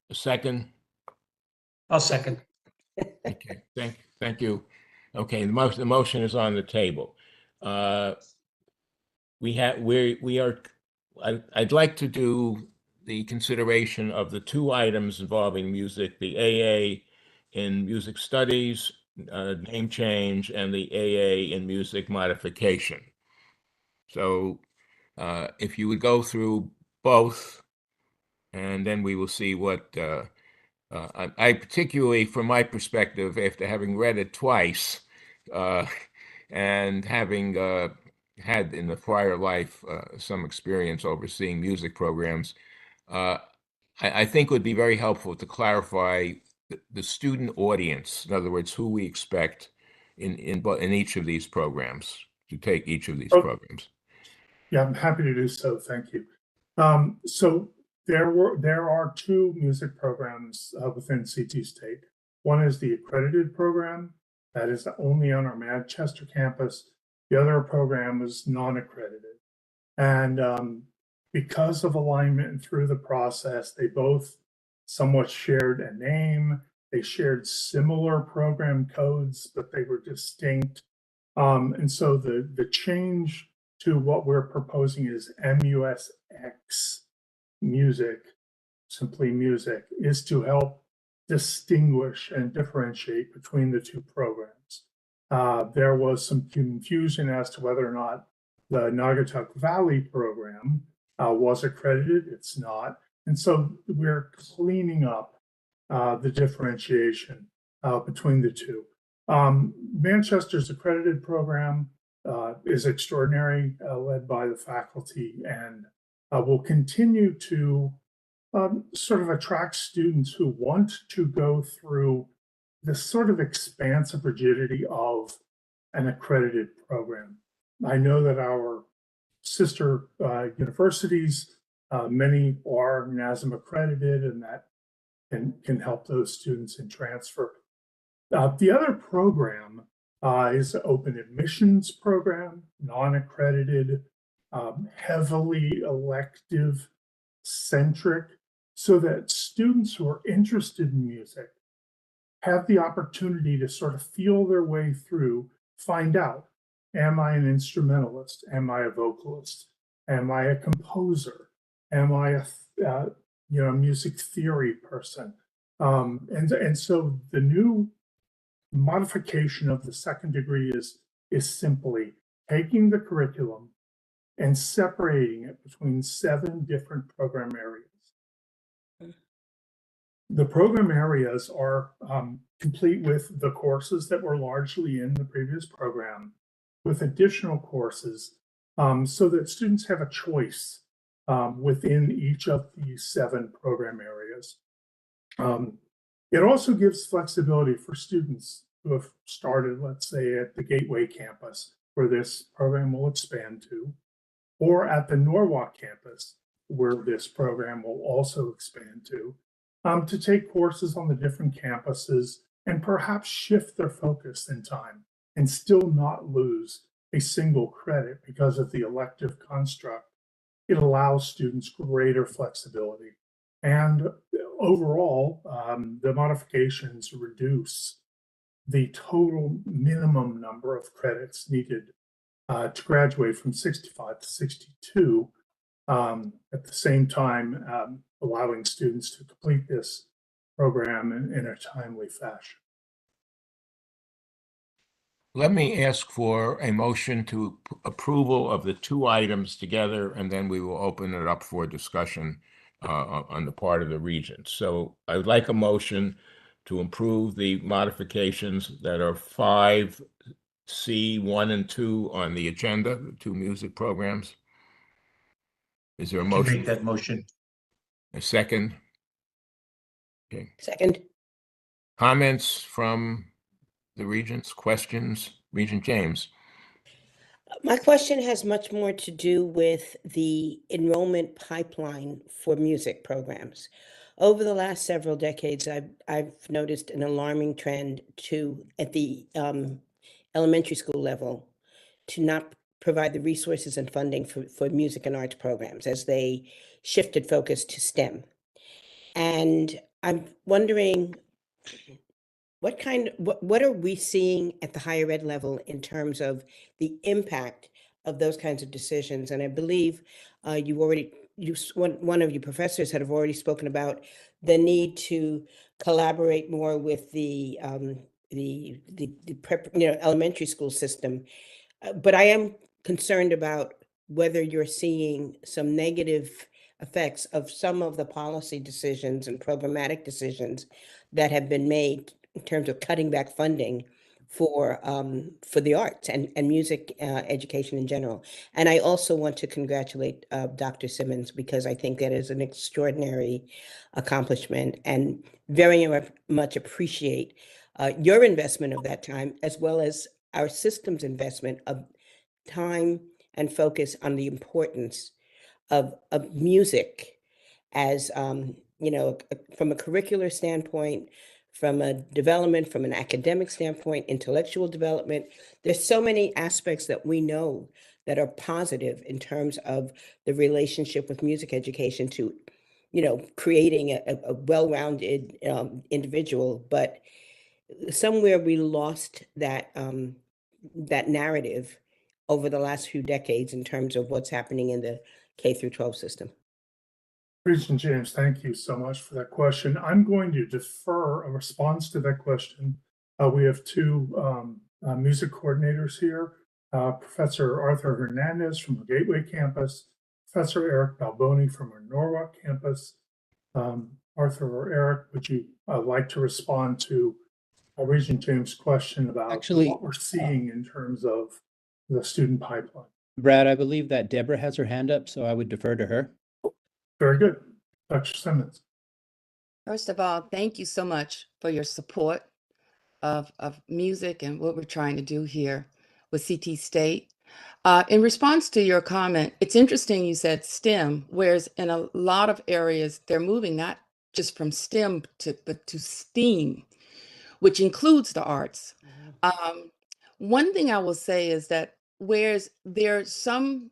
A second? I'll second. Okay, thank you. Okay, the motion is on the table. I'd like to do the consideration of the two items involving music, the AA in music studies, name change, and the AA in music modification. So if you would go through both, and then we will see what I particularly, from my perspective, after having read it twice and having had in the prior life some experience overseeing music programs, I think it would be very helpful to clarify the student audience. In other words, who we expect in each of these programs, to take each of these programs. Yeah, I'm happy to do so. Thank you. So there are two music programs within CT State. One is the accredited program that is only on our Manchester campus. The other program is non-accredited. And because of alignment through the process, they both somewhat shared a name. They shared similar program codes, but they were distinct. And so the change to what we're proposing is MUSX music, simply music, is to help distinguish and differentiate between the two programs. There was some confusion as to whether or not the Naugatuck Valley program was accredited. It's not. And so we're cleaning up the differentiation between the two. Manchester's accredited program is extraordinary, led by the faculty, and will continue to sort of attract students who want to go through this sort of expansive rigidity of an accredited program. I know that our sister universities, many are NASM accredited, and that can help those students in transfer. The other program is the open admissions program, non-accredited, heavily elective centric, so that students who are interested in music have the opportunity to sort of feel their way through, find out, am I an instrumentalist? Am I a vocalist? Am I a composer? Am I a music theory person? And so the new modification of the second degree is simply taking the curriculum and separating it between 7 different program areas. The program areas are complete with the courses that were largely in the previous program, with additional courses, so that students have a choice within each of these 7 program areas. It also gives flexibility for students who have started, let's say, at the Gateway campus, where this program will expand to, or at the Norwalk campus, where this program will also expand to take courses on the different campuses and perhaps shift their focus in time and still not lose a single credit because of the elective construct. It allows students greater flexibility. And overall, the modifications reduce the total minimum number of credits needed to graduate from 65 to 62, at the same time allowing students to complete this program in a timely fashion. Let me ask for a motion to approval of the 2 items together, and then we will open it up for discussion on the part of the regent. So I would like a motion to approve the modifications that are 5C1 and 2 on the agenda, the 2 music programs. Is there a Can motion? make that motion. A second? Okay. Second. Comments from the regents, questions? Regent James. My question has much more to do with the enrollment pipeline for music programs. Over the last several decades, I've noticed an alarming trend at the elementary school level to not provide the resources and funding for music and arts programs as they shifted focus to STEM. And I'm wondering, what are we seeing at the higher ed level in terms of the impact of those kinds of decisions? And I believe one of your professors have already spoken about the need to collaborate more with the elementary school system. But I am concerned about whether you're seeing some negative effects of some of the policy decisions and programmatic decisions that have been made in terms of cutting back funding for the arts and music education in general. And I also want to congratulate Dr. Simmons, because I think that is an extraordinary accomplishment, and very much appreciate your investment of that time, as well as our system's investment of time and focus on the importance of music as, from a curricular standpoint, from a development, from an academic standpoint, intellectual development. There's so many aspects that we know that are positive in terms of the relationship with music education to, creating a well-rounded individual. But somewhere we lost that narrative over the last few decades in terms of what's happening in the K through 12 system. Regent James, thank you so much for that question. I'm going to defer a response to that question. We have two music coordinators here, Professor Arthur Hernandez from the Gateway campus, Professor Eric Balboni from our Norwalk campus. Arthur or Eric, would you like to respond to Regent James' question about what we're seeing in terms of the student pipeline? Brad, I believe that Deborah has her hand up, so I would defer to her. Very good. Dr. Simmons. First of all, thank you so much for your support of music and what we're trying to do here with CT State. In response to your comment, it's interesting you said STEM, whereas in a lot of areas, they're moving not just from STEM but to STEAM, which includes the arts. One thing I will say is that whereas there are some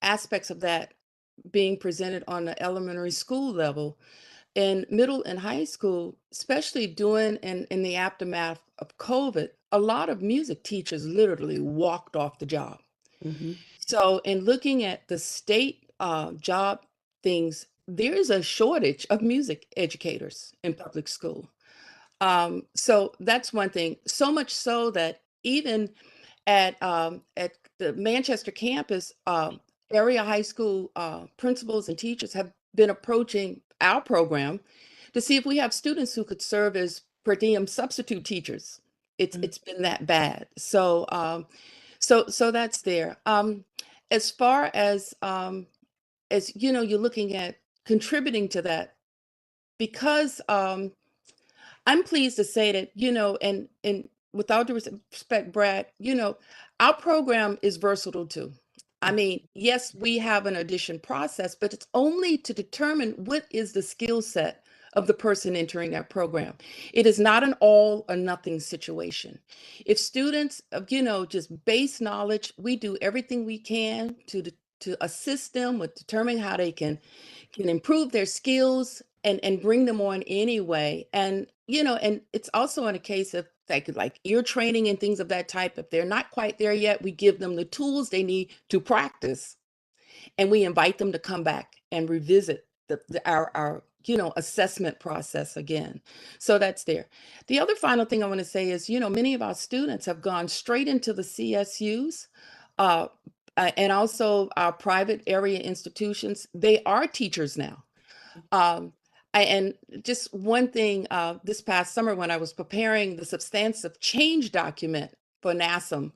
aspects of that being presented on the elementary school level, in middle and high school, especially during in the aftermath of COVID, a lot of music teachers literally walked off the job. So in looking at the state job things, there is a shortage of music educators in public school. So that's one thing. So much so that even at the Manchester campus, area high school principals and teachers have been approaching our program to see if we have students who could serve as per diem substitute teachers. It's been that bad. So so that's there. As far as you're looking at contributing to that, because I'm pleased to say that, and with all due respect, Brad, our program is versatile too. I mean, yes, we have an audition process, but it's only to determine what is the skill set of the person entering that program. It is not an all or nothing situation. If students, just base knowledge, we do everything we can to assist them with determining how they can improve their skills and bring them on anyway. And and it's also in a case of like ear training and things of that type. If they're not quite there yet, we give them the tools they need to practice, and we invite them to come back and revisit our assessment process again. So that's there. The other final thing I want to say is, many of our students have gone straight into the CSUs. And also our private area institutions, they are teachers now. And just one thing, this past summer when I was preparing the substantive change document for NASM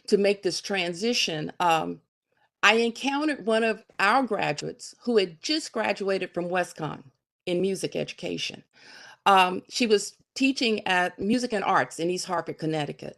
to make this transition, I encountered one of our graduates who had just graduated from WestCon in music education. She was teaching at Music and Arts in East Hartford, Connecticut.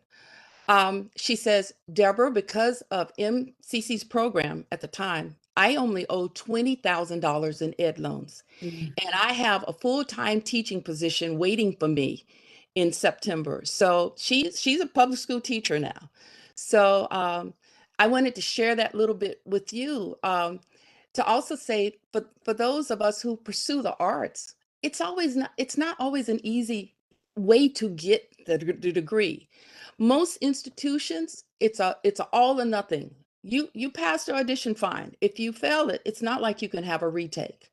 She says, Deborah, because of MCC's program at the time, I only owe $20,000 in ed loans. And I have a full-time teaching position waiting for me in September. So she's a public school teacher now. So I wanted to share that little bit with you to also say, for those of us who pursue the arts, it's not always an easy way to get the degree. Most institutions, it's a all or nothing. You pass the audition, fine. If you fail it, it's not like you can have a retake.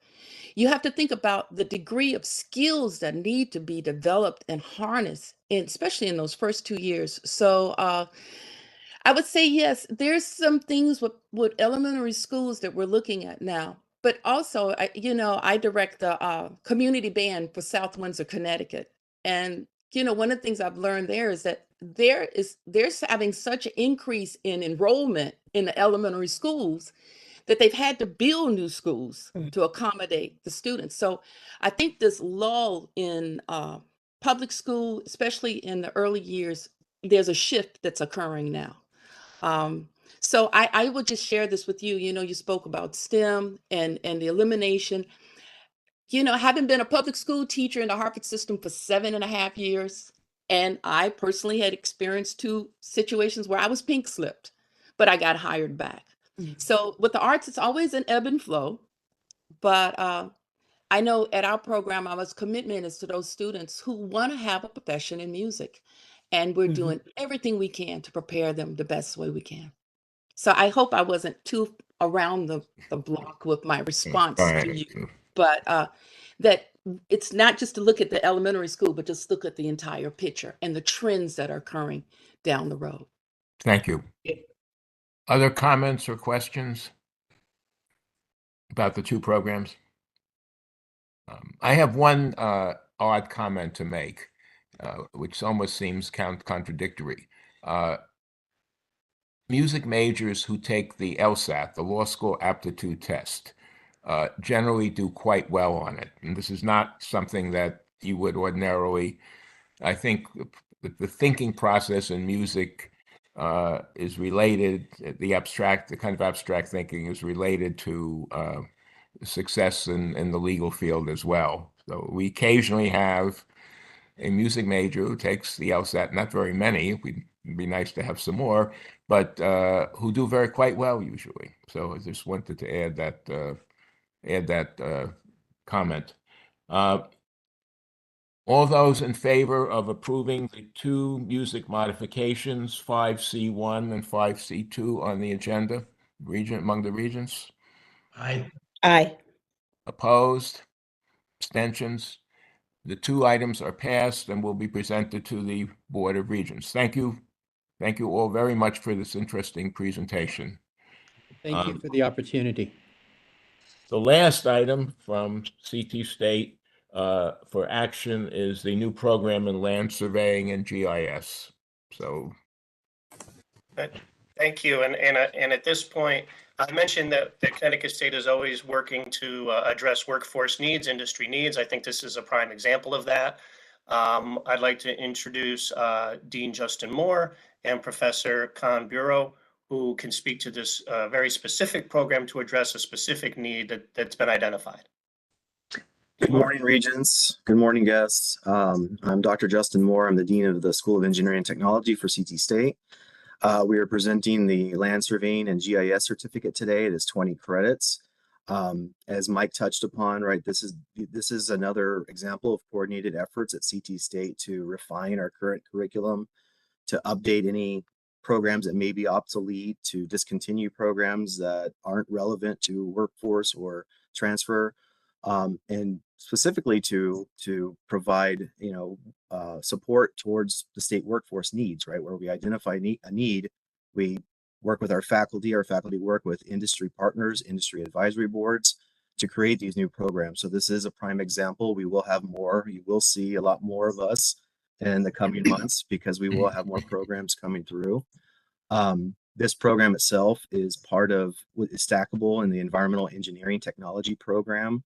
You have to think about the degree of skills that need to be developed and harnessed, especially in those first 2 years. So I would say, yes, there's some things with elementary schools that we're looking at now. But also, I direct the community band for South Windsor, Connecticut. And, one of the things I've learned there is that they're having such an increase in enrollment in the elementary schools that they've had to build new schools to accommodate the students. So I think this lull in public school, especially in the early years, there's a shift that's occurring now. So I would just share this with you. You spoke about STEM and the elimination. Having been a public school teacher in the Hartford system for 7.5 years, and I personally had experienced 2 situations where I was pink slipped, but I got hired back. So with the arts, it's always an ebb and flow. But I know at our program, our commitment is to those students who want to have a profession in music. And we're doing everything we can to prepare them the best way we can. So I hope I wasn't too around the block with my response to you. But that it's not just to look at the elementary school, but just look at the entire picture and the trends that are occurring down the road. Thank you. Other comments or questions about the two programs? I have one odd comment to make, which almost seems contradictory. Music majors who take the LSAT, the Law School Aptitude Test, generally do quite well on it. And this is not something that you would ordinarily, I think the thinking process in music is related, the kind of abstract thinking is related to success in the legal field as well. So we occasionally have a music major who takes the LSAT, not very many, it'd be nice to have some more, but who do quite well usually. So I just wanted to add that comment. All those in favor of approving the two music modifications, 5C1 and 5C2 on the agenda, among the regents? Aye. Aye. Opposed? Abstentions? The two items are passed and will be presented to the Board of Regents. Thank you. Thank you all very much for this interesting presentation. Thank you for the opportunity. The last item from CT State for action is the new program in land surveying and GIS. So. Thank you. And at this point, I mentioned that Connecticut State is always working to address workforce needs, industry needs. I think this is a prime example of that. I'd like to introduce Dean Justin Moore and Professor Khan Bureau, who can speak to this very specific program to address a specific need that's been identified. Good morning, Regents. Good morning, guests. I'm Dr. Justin Moore. I'm the Dean of the School of Engineering and Technology for CT State. We are presenting the land surveying and GIS certificate today. It is 20 credits. As Mike touched upon, right, this is another example of coordinated efforts at CT State to refine our current curriculum, to update any programs that may be obsolete, to discontinue programs that aren't relevant to workforce or transfer, and specifically to provide support towards the state workforce needs, right? Where we identify a need, we work with our faculty work with industry partners, industry advisory boards to create these new programs. So this is a prime example. We will have more. You will see a lot more of us in the coming months because we will have more programs coming through. This program itself is part of what is stackable in the environmental engineering technology program,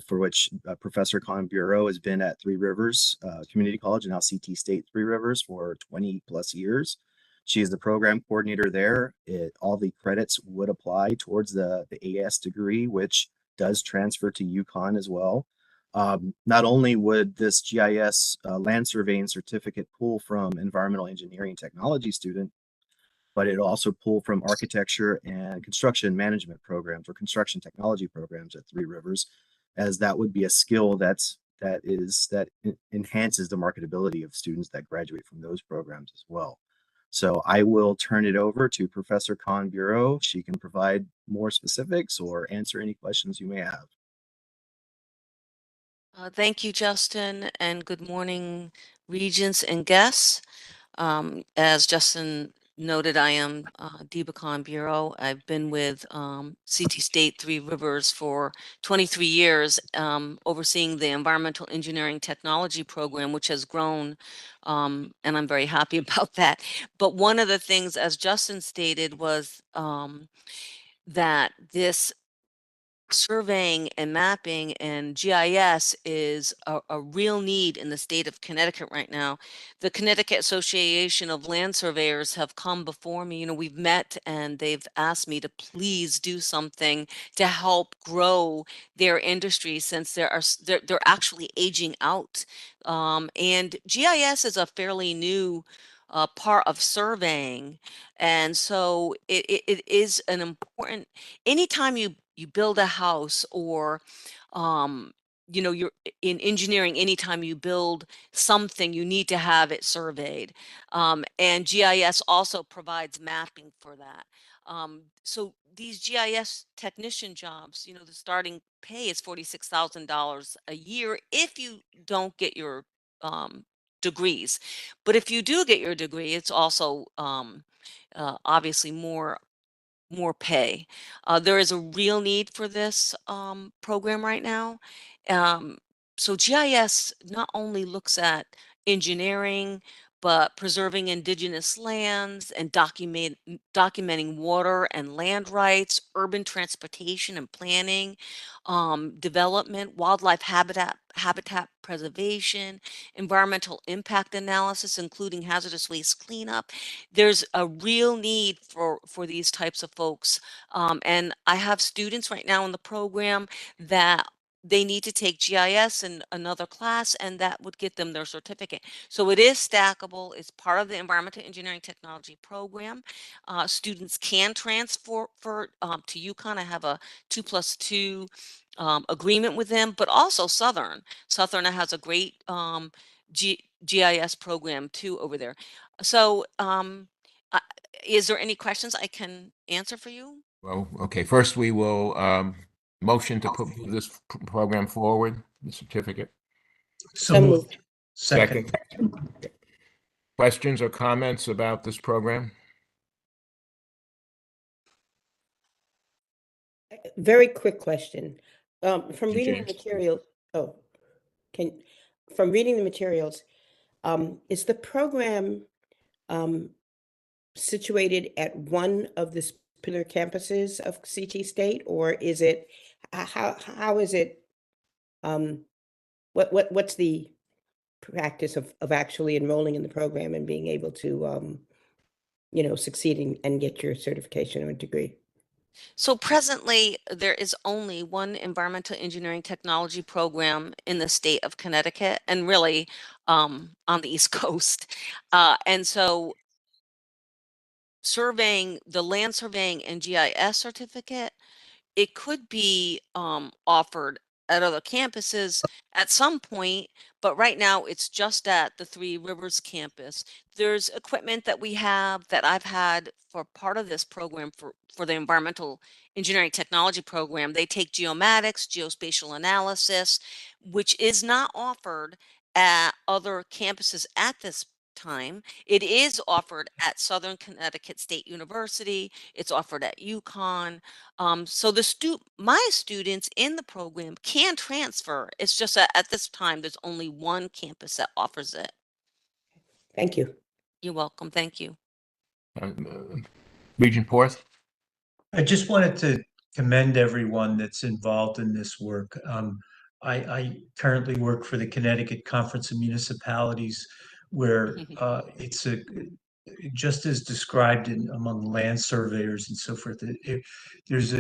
for which Professor Khan Bureau has been at Three Rivers Community College and now CT State Three Rivers for 20 plus years. She is the program coordinator there. All the credits would apply towards the AS degree, which does transfer to UConn as well. Not only would this GIS land surveying certificate pull from environmental engineering technology student, but it also pull from architecture and construction management programs or construction technology programs at Three Rivers, as that would be a skill that enhances the marketability of students that graduate from those programs as well. So I will turn it over to Professor Khan Bureau. She can provide more specifics or answer any questions you may have. Thank you, Justin, and good morning, regents and guests. As Justin noted, I am Deba Khan Bureau. I've been with CT State Three Rivers for 23 years, overseeing the environmental engineering technology program, which has grown, and I'm very happy about that. But one of the things, as Justin stated, was that this surveying and mapping and GIS is a real need in the state of Connecticut right now. The Connecticut Association of Land Surveyors have come before me. We've met and they've asked me to please do something to help grow their industry since they're actually aging out. And GIS is a fairly new part of surveying. And so it is an important, anytime you build a house or, you're in engineering, anytime you build something, you need to have it surveyed. And GIS also provides mapping for that. So these GIS technician jobs, the starting pay is $46,000 a year if you don't get your degrees. But if you do get your degree, it's also obviously more pay. There is a real need for this program right now. Um, so GIS not only looks at engineering, but preserving indigenous lands and documenting water and land rights, urban transportation and planning, development, wildlife habitat preservation, environmental impact analysis, including hazardous waste cleanup. There's a real need for these types of folks. And I have students right now in the program that they need to take GIS in another class, and that would get them their certificate. So it is stackable. It's part of the environmental engineering technology program. Students can transfer to UConn. I have a 2+2 agreement with them, but also Southern has a great GIS program too over there. So is there any questions I can answer for you? Well, okay, first we will motion to put this program forward, the certificate. So moved. Second. Questions or comments about this program? Very quick question. From Mr. reading the James? material, from reading the materials, is the program situated at one of the pillar campuses of CT State, or is it, how is it, what's the practice of actually enrolling in the program and being able to, succeed and get your certification or degree? So presently, there is only one environmental engineering technology program in the state of Connecticut, and really on the East Coast. And so the land surveying and GIS certificate, it could be offered at other campuses at some point, but right now it's just at the Three Rivers campus. There's equipment that we have that I've had for part of this program for the environmental engineering technology program. They take geomatics, geospatial analysis, which is not offered at other campuses at this time. It is offered at Southern Connecticut State University. It's offered at UConn. So my students in the program can transfer. It's just that at this time, there's only one campus that offers it. Thank you. You're welcome. Thank you. Regent Porth? I just wanted to commend everyone that's involved in this work. I currently work for the Connecticut Conference of Municipalities, where it's just as described among land surveyors and so forth. There's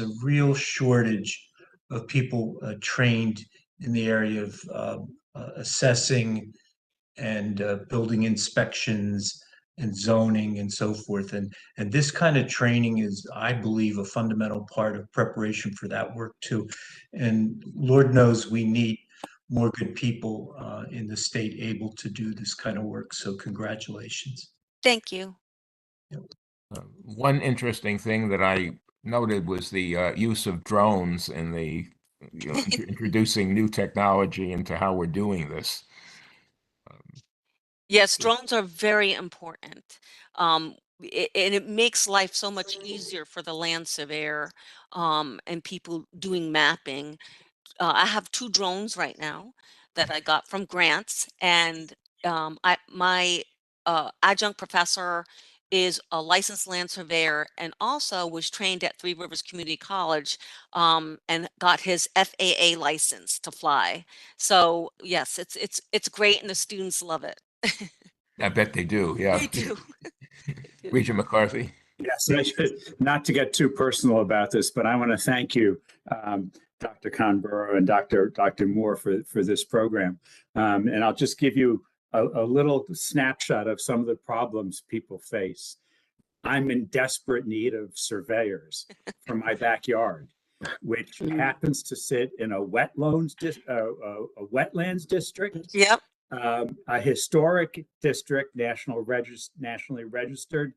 a real shortage of people trained in the area of assessing and building inspections and zoning and so forth. And this kind of training is, I believe, a fundamental part of preparation for that work too. And Lord knows we need more good people in the state able to do this kind of work. So congratulations. Thank you. One interesting thing that I noted was the use of drones in the introducing new technology into how we're doing this. Yes, drones are very important. And it makes life so much easier for the land surveyor and people doing mapping. I have 2 drones right now that I got from grants, and my adjunct professor is a licensed land surveyor and also was trained at Three Rivers Community College and got his FAA license to fly. So yes, it's great, and the students love it. I bet they do. Yeah. They do. Regent McCarthy? Yes, not to get too personal about this, but I want to thank you, Dr. Conborough and Dr. Moore for this program. And I'll just give you a little snapshot of some of the problems people face. I'm in desperate need of surveyors for my backyard, which happens to sit in a wetlands district, Yep. a historic district, nationally registered.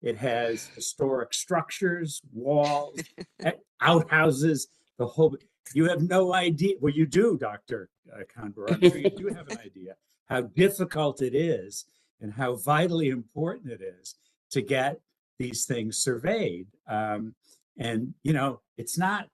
It has historic structures, walls, outhouses, the whole. You have no idea. Well, you do, Dr. Conber. I'm sure you do have an idea how difficult it is and how vitally important it is to get these things surveyed. And you know, it's not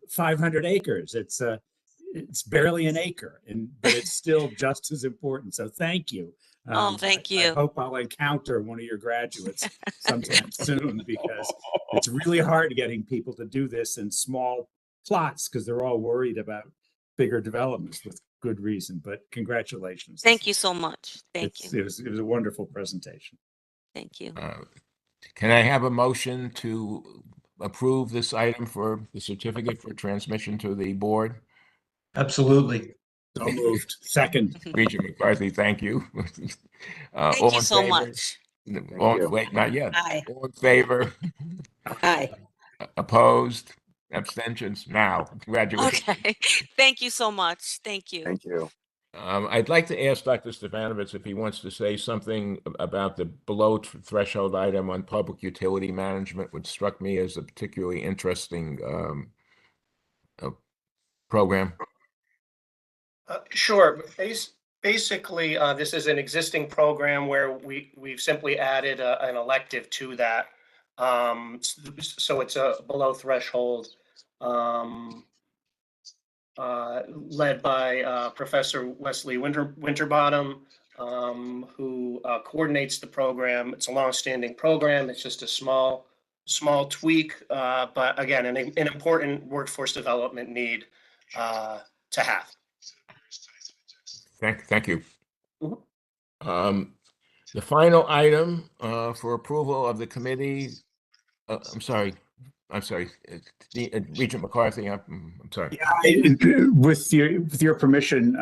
500 acres. It's barely an acre, but it's still just as important. So thank you. Oh, thank I you. hope I'll encounter one of your graduates sometime soon, because it's really hard getting people to do this in small plots because they're all worried about bigger developments with good reason. But congratulations. Thank you so much. Thank you. It was a wonderful presentation. Thank you. Can I have a motion to approve this item for the certificate for transmission to the board? Absolutely. So moved. Second. Regent McCarthy, thank you. Thank All you in so favor? much. Wait, not yet. Aye. All in favor? Aye. Opposed? Abstentions? Now, congratulations. Okay. Thank you so much. Thank you. Thank you. I'd like to ask Dr. Stefanovich if he wants to say something about the below threshold item on public utility management, which struck me as a particularly interesting program. Sure. Basically, this is an existing program where we've simply added an elective to that. So it's a below threshold, led by Professor Wesley Winterbottom, who coordinates the program. It's a longstanding program. It's just a small tweak, but again, an important workforce development need to have. Thank you. Mhm. The final item for approval of the committee. I'm sorry, Regent McCarthy. I'm sorry. Yeah, with your permission,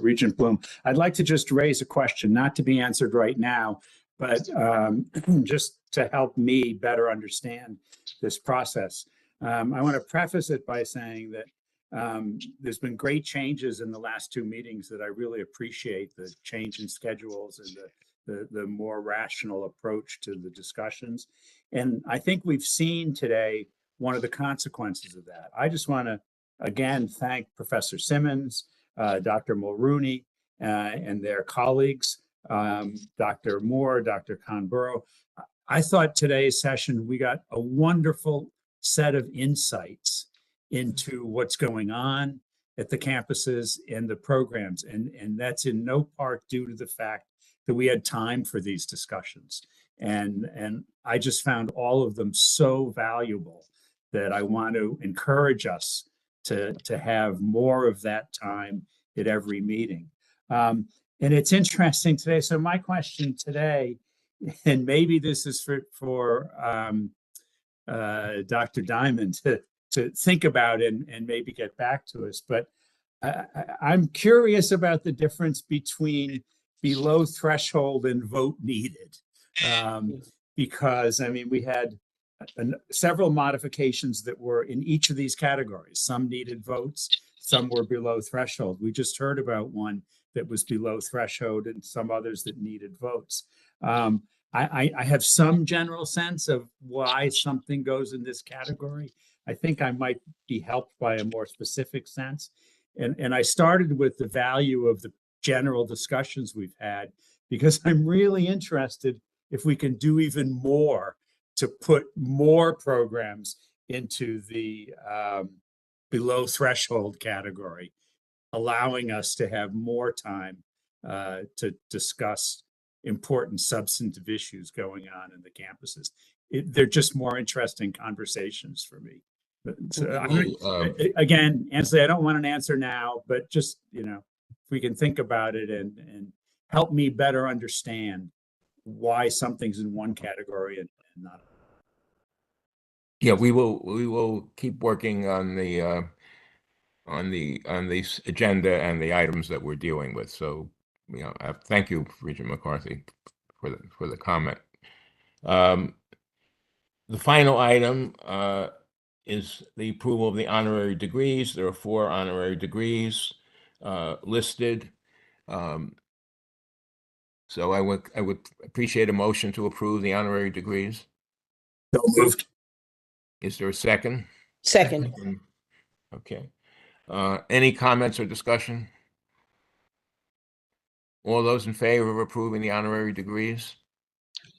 Regent Bloom, I'd like to just raise a question, not to be answered right now, but just to help me better understand this process. I want to preface it by saying that there's been great changes in the last two meetings that I really appreciate, the change in schedules and the more rational approach to the discussions. And I think we've seen today one of the consequences of that. I just want to, again, thank Professor Simmons, Dr. Mulrooney, and their colleagues, Dr. Moore, Dr. Conborough. I thought today's session, we got a wonderful set of insights into what's going on at the campuses and the programs. And that's in no part due to the fact that we had time for these discussions. And I just found all of them so valuable that I want to encourage us to have more of that time at every meeting. And it's interesting today. So my question today, and maybe this is for Dr. Diamond to think about and maybe get back to us, but I'm curious about the difference between below threshold and vote needed. Because I mean, we had several modifications that were in each of these categories. Some needed votes, some were below threshold. We just heard about one that was below threshold and some others that needed votes. I have some general sense of why something goes in this category. I think I might be helped by a more specific sense. And I started with the value of the general discussions we've had, because I'm really interested if we can do even more to put more programs into the below threshold category, allowing us to have more time to discuss important substantive issues going on in the campuses. They're just more interesting conversations for me. Again, Ansley, I don't want an answer now, but just, you know, if we can think about it and help me better understand why something's in one category and not. Yeah, we will keep working on the agenda and the items that we're dealing with. So thank you, Regent McCarthy, for the comment. The final item is the approval of the honorary degrees. There are 4 honorary degrees listed. So I would appreciate a motion to approve the honorary degrees. So moved. Is there a second? Second. Okay. Any comments or discussion? All those in favor of approving the honorary degrees?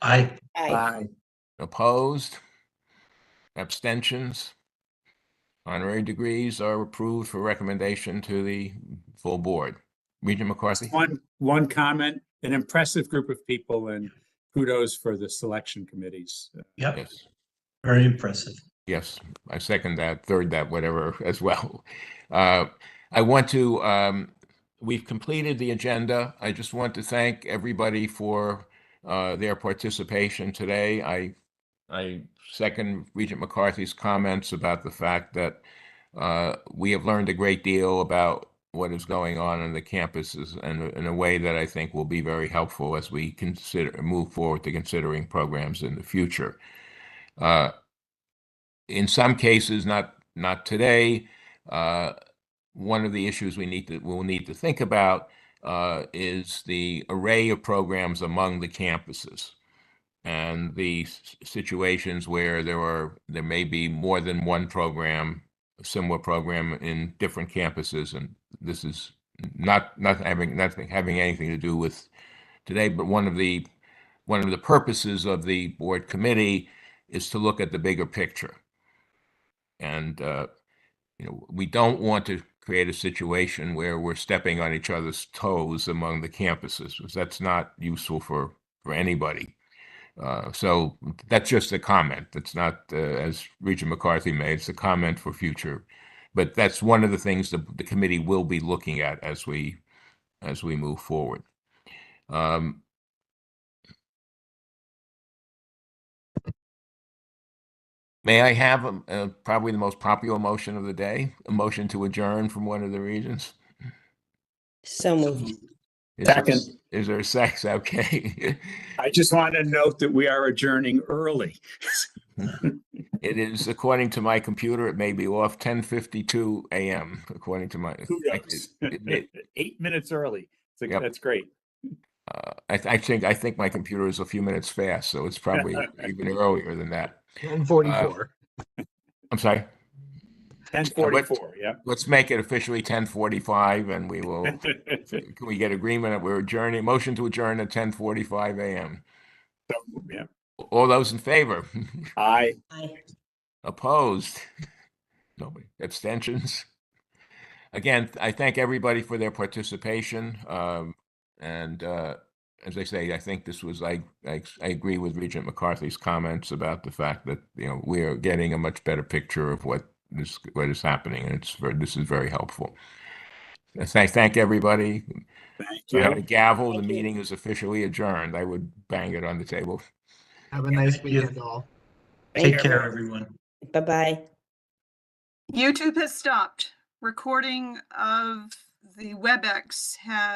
Aye. Aye. Opposed? Abstentions? Honorary degrees are approved for recommendation to the full board. Regent McCarthy? One comment, an impressive group of people, and kudos for the selection committees. Yep. Yes. Very impressive. Yes, I second that, third that, whatever as well. I want to, we've completed the agenda. I just want to thank everybody for their participation today. I second Regent McCarthy's comments about the fact that we have learned a great deal about what is going on the campuses, and in a way that I think will be very helpful as we move forward to considering programs in the future. In some cases, not today. One of the issues we'll need to think about is the array of programs among the campuses, and the situations where there may be more than one program, a similar program in different campuses, and this is not having anything to do with today, but one of the purposes of the board committee is to look at the bigger picture. And we don't want to create a situation where we're stepping on each other's toes among the campuses, because that's not useful for anybody. So that's just a comment. That's not, as Regent McCarthy made, it's a comment for future. But that's one of the things the committee will be looking at as we move forward. May I have probably the most popular motion of the day, a motion to adjourn from one of the regions? So moved. Second. Is there a second? Okay. I just want to note that we are adjourning early. It is, according to my computer, it may be off 10:52 a.m. according to my. Kudos. 8 minutes early. Yep. That's great. I think my computer is a few minutes fast, so it's probably even earlier than that. 10:44. I'm sorry. 10:44. Yeah. Let's make it officially 10:45, and we will. Can we get agreement that we're adjourning? Motion to adjourn at 10:45 a.m. So, yeah. All those in favor? Aye. Aye. Opposed? Nobody. Abstentions? Again, I thank everybody for their participation. And as I say, I think this was, I agree with Regent McCarthy's comments about the fact that we are getting a much better picture of what is happening, and this is very helpful. I thank everybody. Thank If I had a you. gavel, the meeting is officially adjourned. I would bang it on the table. Have a nice weekend, all. Take care, everyone. Bye-bye. YouTube has stopped. Recording of the WebEx has